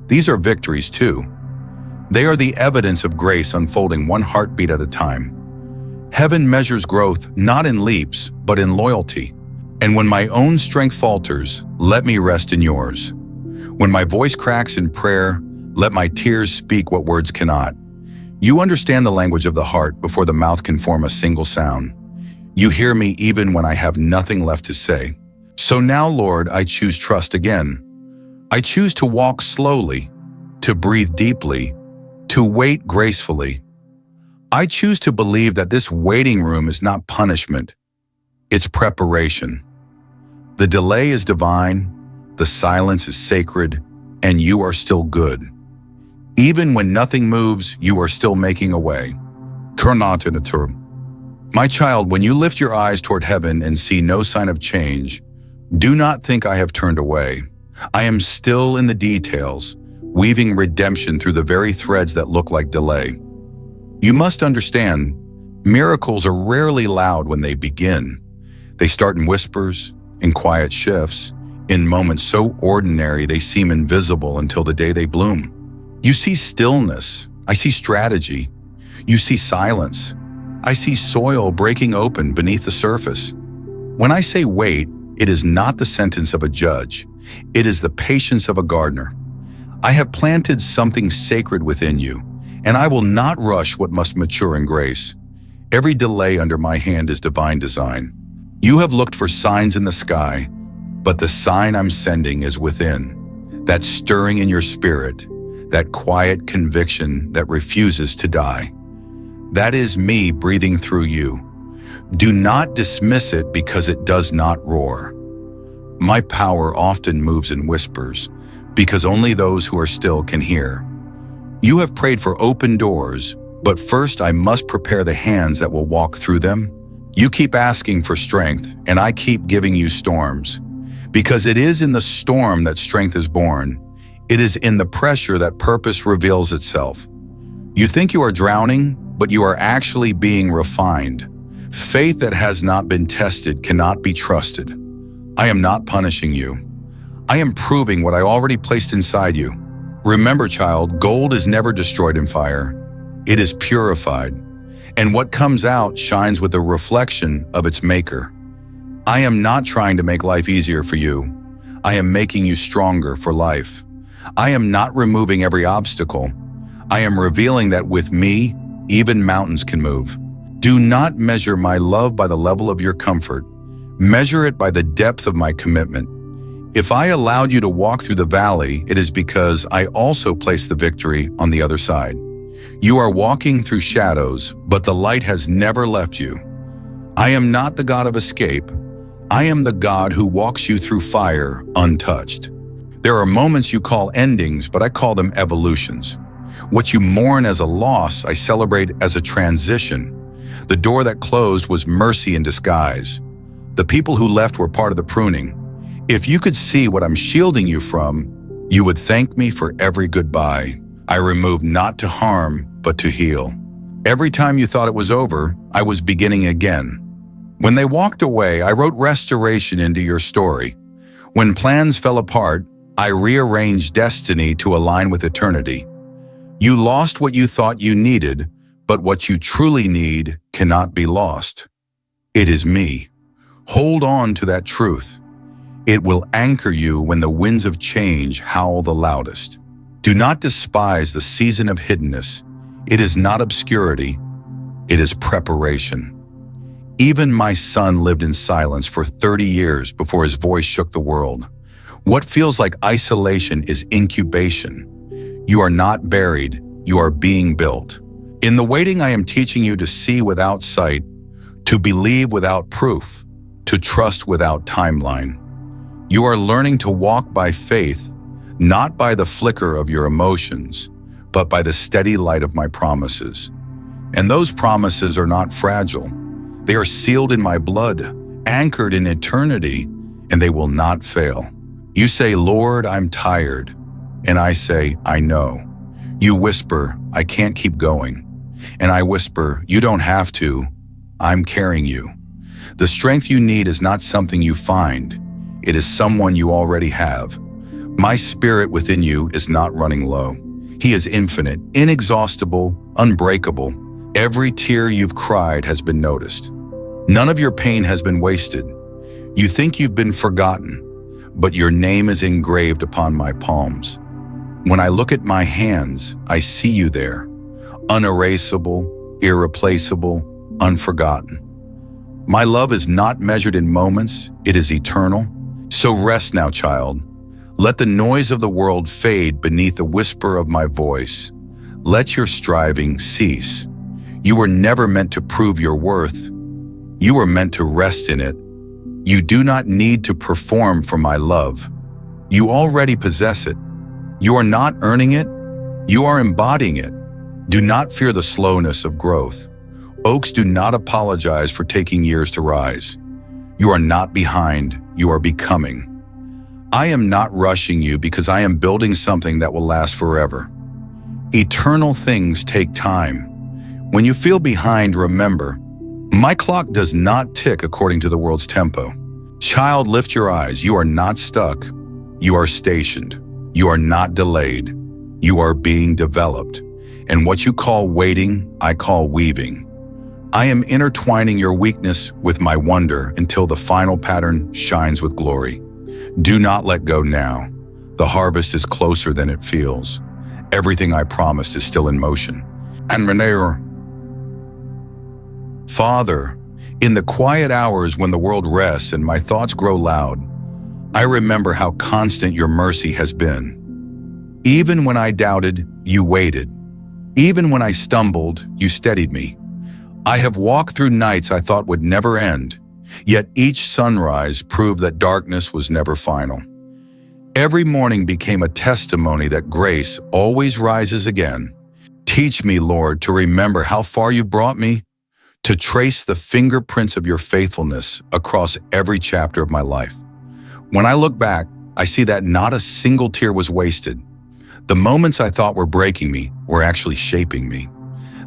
These are victories too. They are the evidence of grace unfolding one heartbeat at a time. Heaven measures growth not in leaps, but in loyalty. And when my own strength falters, let me rest in yours. When my voice cracks in prayer, let my tears speak what words cannot. You understand the language of the heart before the mouth can form a single sound. You hear me even when I have nothing left to say. So now, Lord, I choose trust again. I choose to walk slowly, to breathe deeply, to wait gracefully. I choose to believe that this waiting room is not punishment, it's preparation. The delay is divine, the silence is sacred, and you are still good. Even when nothing moves, you are still making a way. Turn on to the term. My child, when you lift your eyes toward heaven and see no sign of change, do not think I have turned away. I am still in the details, weaving redemption through the very threads that look like delay. You must understand, miracles are rarely loud when they begin. They start in whispers, in quiet shifts, in moments so ordinary they seem invisible until the day they bloom. You see stillness. I see strategy. You see silence. I see soil breaking open beneath the surface. When I say wait, it is not the sentence of a judge. It is the patience of a gardener. I have planted something sacred within you, and I will not rush what must mature in grace. Every delay under my hand is divine design. You have looked for signs in the sky, but the sign I'm sending is within. That stirring in your spirit, that quiet conviction that refuses to die. That is me breathing through you. Do not dismiss it because it does not roar. My power often moves in whispers, because only those who are still can hear. You have prayed for open doors, but first I must prepare the hands that will walk through them. You keep asking for strength, and I keep giving you storms. Because it is in the storm that strength is born. It is in the pressure that purpose reveals itself. You think you are drowning, but you are actually being refined. Faith that has not been tested cannot be trusted. I am not punishing you. I am proving what I already placed inside you. Remember, child, gold is never destroyed in fire. It is purified, and what comes out shines with a reflection of its maker. I am not trying to make life easier for you. I am making you stronger for life. I am not removing every obstacle. I am revealing that with me, even mountains can move. Do not measure my love by the level of your comfort. Measure it by the depth of my commitment. If I allowed you to walk through the valley, it is because I also placed the victory on the other side. You are walking through shadows, but the light has never left you. I am not the God of escape. I am the God who walks you through fire untouched. There are moments you call endings, but I call them evolutions. What you mourn as a loss, I celebrate as a transition. The door that closed was mercy in disguise. The people who left were part of the pruning. If you could see what I'm shielding you from, you would thank me for every goodbye. I removed not to harm, but to heal. Every time you thought it was over, I was beginning again. When they walked away, I wrote restoration into your story. When plans fell apart, I rearranged destiny to align with eternity. You lost what you thought you needed, but what you truly need cannot be lost. It is me. Hold on to that truth. It will anchor you when the winds of change howl the loudest. Do not despise the season of hiddenness. It is not obscurity, it is preparation. Even my son lived in silence for 30 years before his voice shook the world. What feels like isolation is incubation. You are not buried, you are being built. In the waiting, I am teaching you to see without sight, to believe without proof, to trust without timeline. You are learning to walk by faith, not by the flicker of your emotions, but by the steady light of my promises. And those promises are not fragile. They are sealed in my blood, anchored in eternity, and they will not fail. You say, Lord, I'm tired. And I say, I know. You whisper, I can't keep going. And I whisper, you don't have to. I'm carrying you. The strength you need is not something you find. It is someone you already have. My spirit within you is not running low. He is infinite, inexhaustible, unbreakable. Every tear you've cried has been noticed. None of your pain has been wasted. You think you've been forgotten, but your name is engraved upon my palms. When I look at my hands, I see you there, unerasable, irreplaceable, unforgotten. My love is not measured in moments, it is eternal. So rest now, child. Let the noise of the world fade beneath the whisper of my voice. Let your striving cease. You were never meant to prove your worth. You were meant to rest in it. You do not need to perform for my love. You already possess it. You are not earning it. You are embodying it. Do not fear the slowness of growth. Oaks do not apologize for taking years to rise. You are not behind, you are becoming. I am not rushing you because I am building something that will last forever. Eternal things take time. When you feel behind, remember, My clock does not tick according to the world's tempo. Child, lift your eyes. You are not stuck. You are stationed. You are not delayed. You are being developed. And what you call waiting, I call weaving. I am intertwining your weakness with my wonder until the final pattern shines with glory. Do not let go now. The harvest is closer than it feels. Everything I promised is still in motion. And Renee, Father, in the quiet hours when the world rests and my thoughts grow loud, I remember how constant your mercy has been. Even when I doubted, you waited. Even when I stumbled, you steadied me. I have walked through nights I thought would never end, yet each sunrise proved that darkness was never final. Every morning became a testimony that grace always rises again. Teach me, Lord, to remember how far you've brought me, to trace the fingerprints of your faithfulness across every chapter of my life. When I look back, I see that not a single tear was wasted. The moments I thought were breaking me were actually shaping me.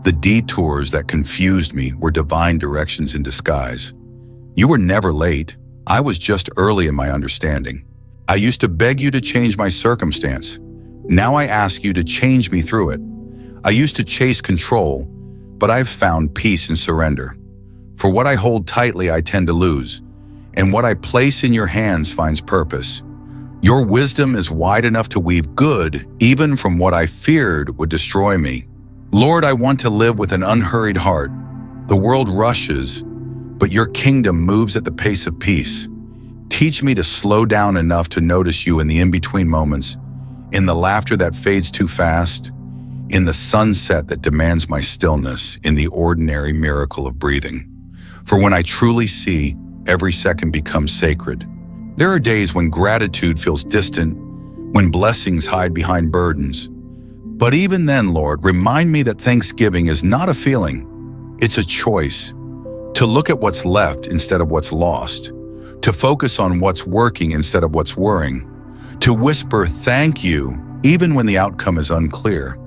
The detours that confused me were divine directions in disguise. You were never late. I was just early in my understanding. I used to beg you to change my circumstance. Now I ask you to change me through it. I used to chase control, but I've found peace and surrender. For what I hold tightly, I tend to lose, and what I place in your hands finds purpose. Your wisdom is wide enough to weave good, even from what I feared would destroy me. Lord, I want to live with an unhurried heart. The world rushes, but your kingdom moves at the pace of peace. Teach me to slow down enough to notice you in the in-between moments, in the laughter that fades too fast, in the sunset that demands my stillness, in the ordinary miracle of breathing. For when I truly see, every second becomes sacred. There are days when gratitude feels distant, when blessings hide behind burdens. But even then, Lord, remind me that thanksgiving is not a feeling, it's a choice. To look at what's left instead of what's lost, to focus on what's working instead of what's worrying, to whisper thank you even when the outcome is unclear.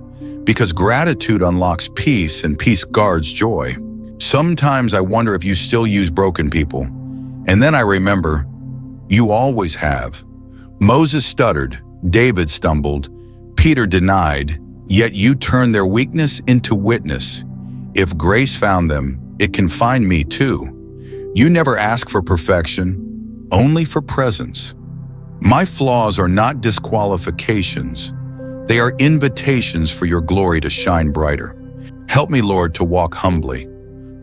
Because gratitude unlocks peace and peace guards joy. Sometimes I wonder if you still use broken people. And then I remember, you always have. Moses stuttered, David stumbled, Peter denied, yet you turned their weakness into witness. If grace found them, it can find me too. You never ask for perfection, only for presence. My flaws are not disqualifications. They are invitations for your glory to shine brighter. Help me, Lord, to walk humbly,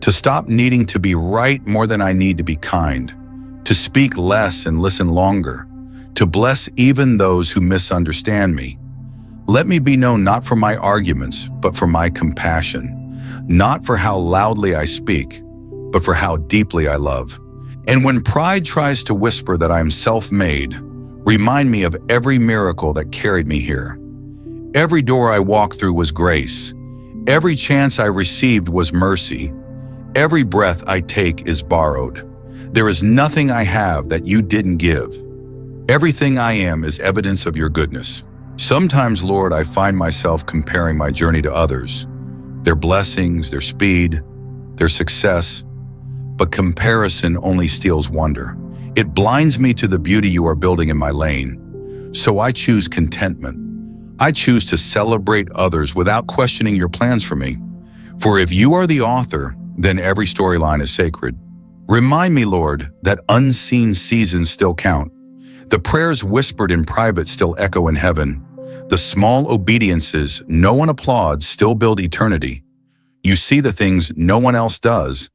to stop needing to be right more than I need to be kind, to speak less and listen longer, to bless even those who misunderstand me. Let me be known not for my arguments, but for my compassion, not for how loudly I speak, but for how deeply I love. And when pride tries to whisper that I am self-made, remind me of every miracle that carried me here. Every door I walked through was grace. Every chance I received was mercy. Every breath I take is borrowed. There is nothing I have that you didn't give. Everything I am is evidence of your goodness. Sometimes, Lord, I find myself comparing my journey to others, their blessings, their speed, their success. But comparison only steals wonder. It blinds me to the beauty you are building in my lane. So I choose contentment. I choose to celebrate others without questioning your plans for me. For if you are the author, then every storyline is sacred. Remind me, Lord, that unseen seasons still count. The prayers whispered in private still echo in heaven. The small obediences no one applauds still build eternity. You see the things no one else does,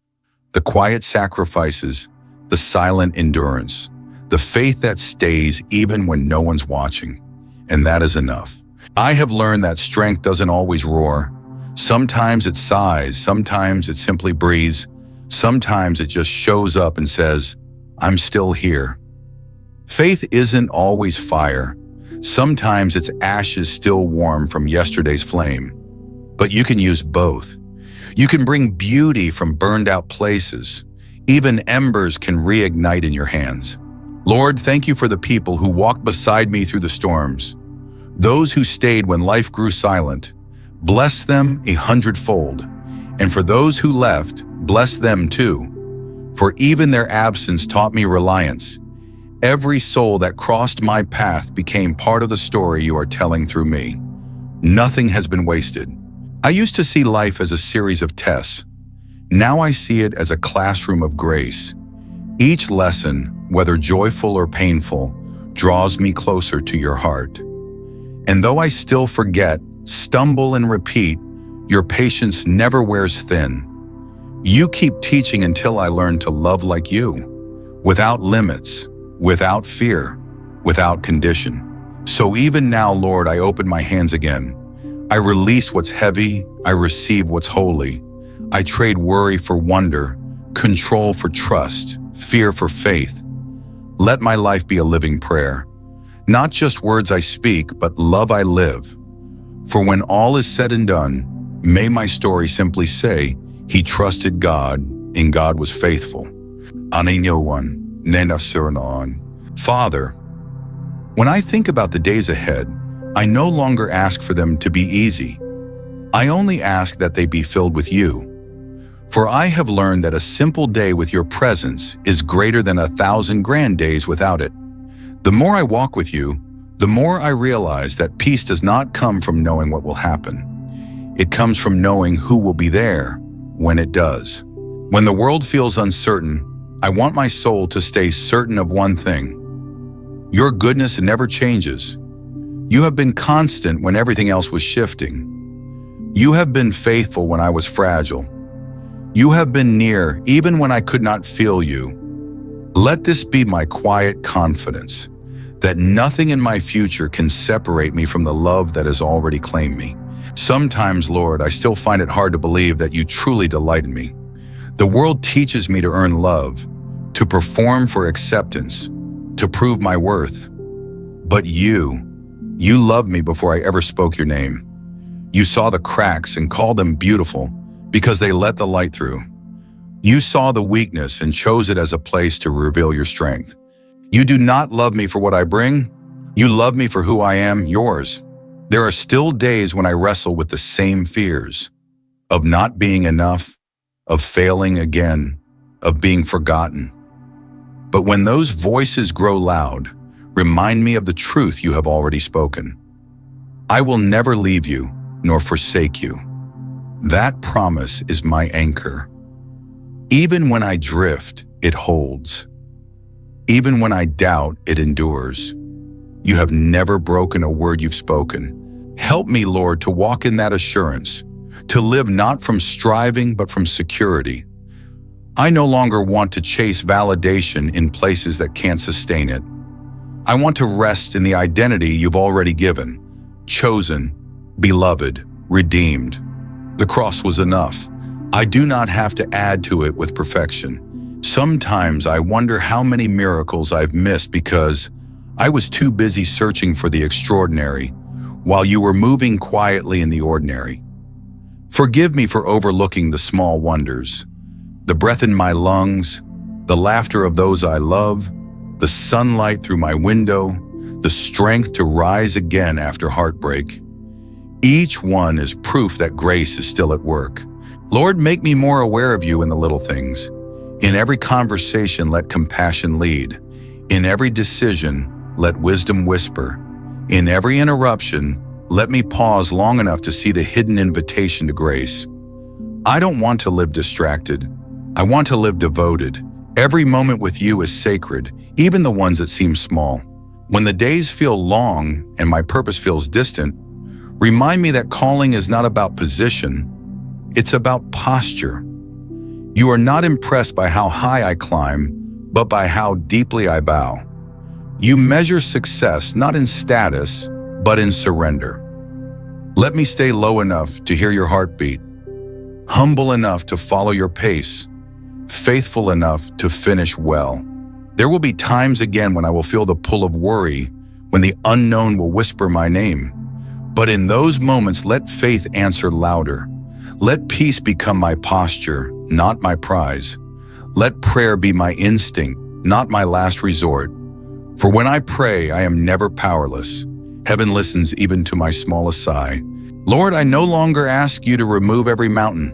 the quiet sacrifices, the silent endurance, the faith that stays even when no one's watching. And that is enough. I have learned that strength doesn't always roar. Sometimes it sighs, sometimes it simply breathes, sometimes it just shows up and says, I'm still here. Faith isn't always fire. Sometimes it's ashes still warm from yesterday's flame. But you can use both. You can bring beauty from burned out places. Even embers can reignite in your hands. Lord, thank you for the people who walked beside me through the storms. Those who stayed when life grew silent, bless them 100-fold. And for those who left, Bless them too, for even their absence taught me reliance. Every soul that crossed my path became part of the story you are telling through me. Nothing has been wasted. I used to see life as a series of tests. Now I see it as a classroom of grace. Each lesson, whether joyful or painful, draws me closer to your heart. And though I still forget, stumble and repeat, your patience never wears thin. You keep teaching until I learn to love like you, without limits, without fear, without condition. So even now, Lord, I open my hands again. I release what's heavy, I receive what's holy. I trade worry for wonder, control for trust, fear for faith. Let my life be a living prayer. Not just words I speak, but love I live. For when all is said and done, may my story simply say, he trusted God, and God was faithful. Father, when I think about the days ahead, I no longer ask for them to be easy. I only ask that they be filled with you. For I have learned that a simple day with your presence is greater than 1,000 grand days without it. The more I walk with you, the more I realize that peace does not come from knowing what will happen. It comes from knowing who will be there when it does. When the world feels uncertain, I want my soul to stay certain of one thing. Your goodness never changes. You have been constant when everything else was shifting. You have been faithful when I was fragile. You have been near even when I could not feel you. Let this be my quiet confidence, that nothing in my future can separate me from the love that has already claimed me. Sometimes, Lord, I still find it hard to believe that you truly delight in me. The world teaches me to earn love, to perform for acceptance, to prove my worth. But you loved me before I ever spoke your name. You saw the cracks and called them beautiful because they let the light through. You saw the weakness and chose it as a place to reveal your strength. You do not love me for what I bring. You love me for who I am, yours. There are still days when I wrestle with the same fears of not being enough, of failing again, of being forgotten. But when those voices grow loud, remind me of the truth you have already spoken. I will never leave you nor forsake you. That promise is my anchor. Even when I drift, it holds. Even when I doubt, it endures. You have never broken a word you've spoken. Help me, Lord, to walk in that assurance, to live not from striving, but from security. I no longer want to chase validation in places that can't sustain it. I want to rest in the identity you've already given, chosen, beloved, redeemed. The cross was enough. I do not have to add to it with perfection. Sometimes I wonder how many miracles I've missed because I was too busy searching for the extraordinary while you were moving quietly in the ordinary. Forgive me for overlooking the small wonders, the breath in my lungs, the laughter of those I love, the sunlight through my window, the strength to rise again after heartbreak. Each one is proof that grace is still at work. Lord, make me more aware of you in the little things. In every conversation, let compassion lead. In every decision, let wisdom whisper. In every interruption, let me pause long enough to see the hidden invitation to grace. I don't want to live distracted. I want to live devoted. Every moment with you is sacred, even the ones that seem small. When the days feel long and my purpose feels distant, remind me that calling is not about position, it's about posture. You are not impressed by how high I climb, but by how deeply I bow. You measure success not in status, but in surrender. Let me stay low enough to hear your heartbeat, humble enough to follow your pace, faithful enough to finish well. There will be times again when I will feel the pull of worry, when the unknown will whisper my name. But in those moments, let faith answer louder. Let peace become my posture, not my prize. Let prayer be my instinct, not my last resort. For when I pray, I am never powerless. Heaven listens even to my smallest sigh. Lord, I no longer ask you to remove every mountain.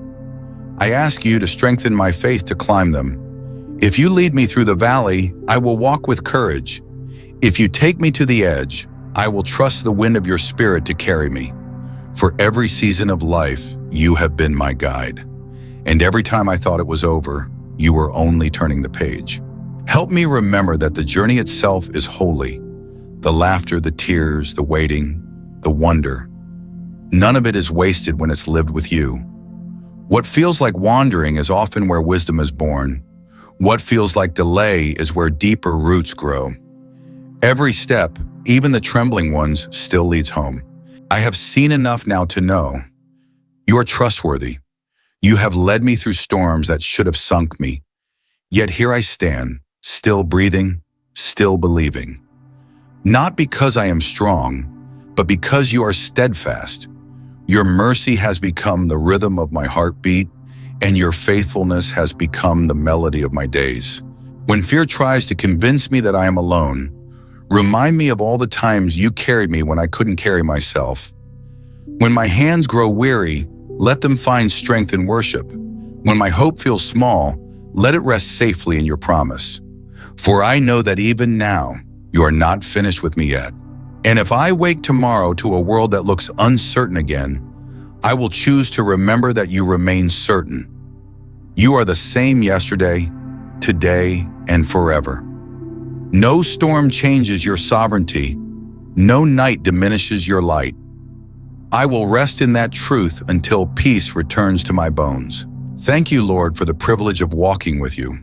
I ask you to strengthen my faith to climb them. If you lead me through the valley, I will walk with courage. If you take me to the edge, I will trust the wind of your spirit to carry me. For every season of life, you have been my guide. And every time I thought it was over, you were only turning the page. Help me remember that the journey itself is holy. The laughter, the tears, the waiting, the wonder. None of it is wasted when it's lived with you. What feels like wandering is often where wisdom is born. What feels like delay is where deeper roots grow. Every step, even the trembling ones, still leads home. I have seen enough now to know you are trustworthy. You have led me through storms that should have sunk me. Yet here I stand, still breathing, still believing. Not because I am strong, but because you are steadfast. Your mercy has become the rhythm of my heartbeat, and your faithfulness has become the melody of my days. When fear tries to convince me that I am alone, remind me of all the times you carried me when I couldn't carry myself. When my hands grow weary, let them find strength in worship. When my hope feels small, let it rest safely in your promise. For I know that even now, you are not finished with me yet. And if I wake tomorrow to a world that looks uncertain again, I will choose to remember that you remain certain. You are the same yesterday, today, and forever. No storm changes your sovereignty. No night diminishes your light. I will rest in that truth until peace returns to my bones. Thank you, Lord, for the privilege of walking with you,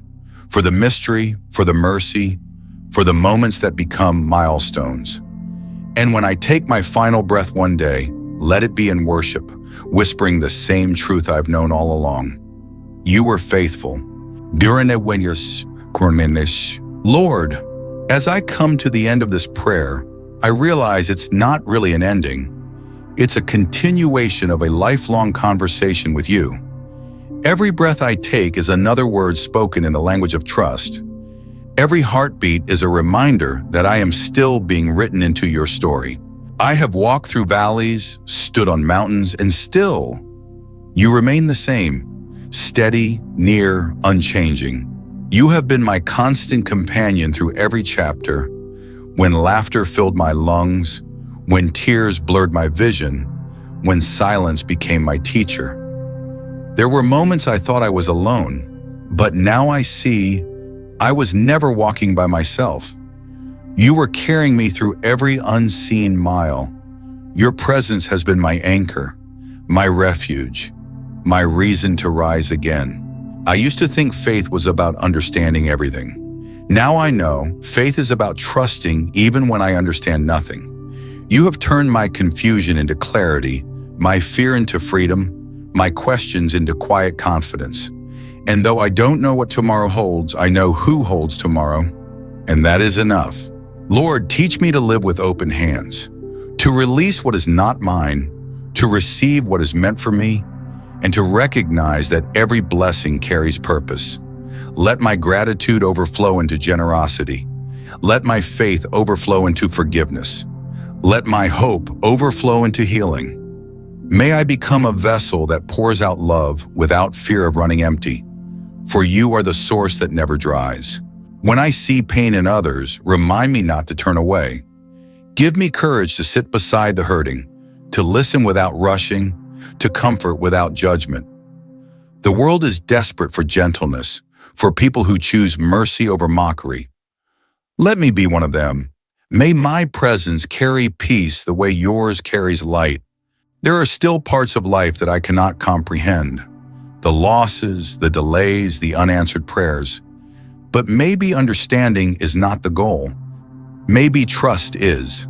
for the mystery, for the mercy, for the moments that become milestones. And when I take my final breath one day, let it be in worship, whispering the same truth I've known all along. You were faithful. Lord, as I come to the end of this prayer, I realize it's not really an ending. It's a continuation of a lifelong conversation with you. Every breath I take is another word spoken in the language of trust. Every heartbeat is a reminder that I am still being written into your story. I have walked through valleys, stood on mountains, and still, you remain the same, steady, near, unchanging. You have been my constant companion through every chapter, when laughter filled my lungs, when tears blurred my vision, when silence became my teacher. There were moments I thought I was alone, but now I see I was never walking by myself. You were carrying me through every unseen mile. Your presence has been my anchor, my refuge, my reason to rise again. I used to think faith was about understanding everything. Now I know faith is about trusting even when I understand nothing. You have turned my confusion into clarity, my fear into freedom, my questions into quiet confidence. And though I don't know what tomorrow holds, I know who holds tomorrow, and that is enough. Lord, teach me to live with open hands, to release what is not mine, to receive what is meant for me, and to recognize that every blessing carries purpose. Let my gratitude overflow into generosity. Let my faith overflow into forgiveness. Let my hope overflow into healing. May I become a vessel that pours out love without fear of running empty. For you are the source that never dries. When I see pain in others, remind me not to turn away. Give me courage to sit beside the hurting, to listen without rushing, to comfort without judgment. The world is desperate for gentleness, for people who choose mercy over mockery. Let me be one of them. May my presence carry peace the way yours carries light. There are still parts of life that I cannot comprehend. The losses, the delays, the unanswered prayers. But maybe understanding is not the goal. Maybe trust is.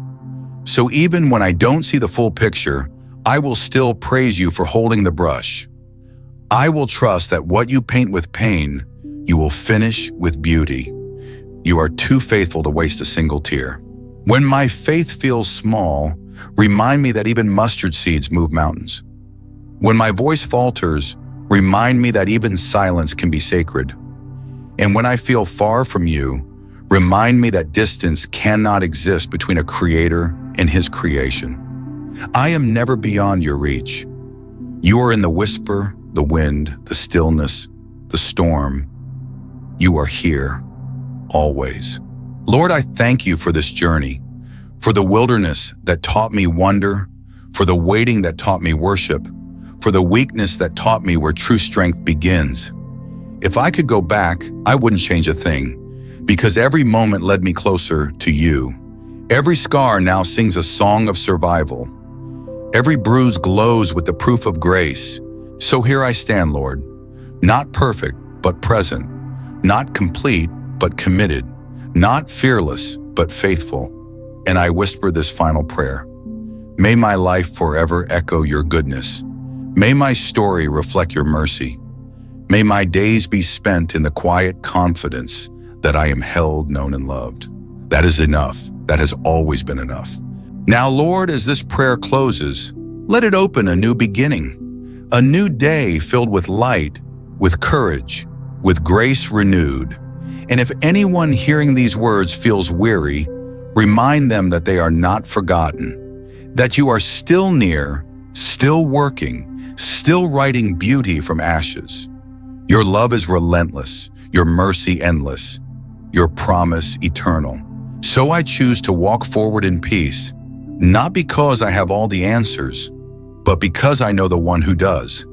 So even when I don't see the full picture, I will still praise you for holding the brush. I will trust that what you paint with pain, you will finish with beauty. You are too faithful to waste a single tear. When my faith feels small, remind me that even mustard seeds move mountains. When my voice falters, remind me that even silence can be sacred. And when I feel far from you, remind me that distance cannot exist between a creator and his creation. I am never beyond your reach. You are in the whisper, the wind, the stillness, the storm. You are here, always. Lord, I thank you for this journey, for the wilderness that taught me wonder, for the waiting that taught me worship, for the weakness that taught me where true strength begins. If I could go back, I wouldn't change a thing, because every moment led me closer to you. Every scar now sings a song of survival. Every bruise glows with the proof of grace. So here I stand, Lord, not perfect, but present, not complete, but committed, not fearless, but faithful. And I whisper this final prayer. May my life forever echo your goodness. May my story reflect your mercy. May my days be spent in the quiet confidence that I am held, known, and loved. That is enough. That has always been enough. Now, Lord, as this prayer closes, let it open a new beginning, a new day filled with light, with courage, with grace renewed. And if anyone hearing these words feels weary, remind them that they are not forgotten, that you are still near, still working, still writing beauty from ashes. Your love is relentless, your mercy endless, your promise eternal. So I choose to walk forward in peace, not because I have all the answers, but because I know the one who does.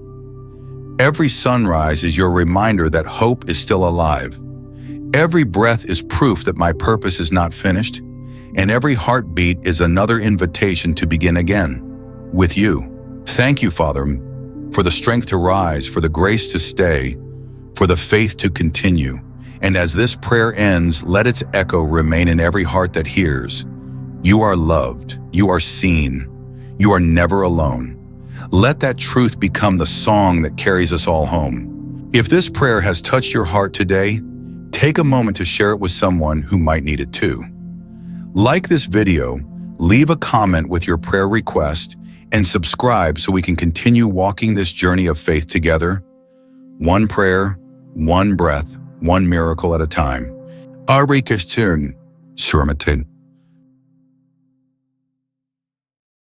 Every sunrise is your reminder that hope is still alive. Every breath is proof that my purpose is not finished, and every heartbeat is another invitation to begin again, with you. Thank you, Father, for the strength to rise, for the grace to stay, for the faith to continue. And as this prayer ends, let its echo remain in every heart that hears. You are loved, you are seen, you are never alone. Let that truth become the song that carries us all home. If this prayer has touched your heart today, take a moment to share it with someone who might need it too. Like this video, leave a comment with your prayer request, and subscribe so we can continue walking this journey of faith together. One prayer, one breath, one miracle at a time. Ari Kishun, Surmatin.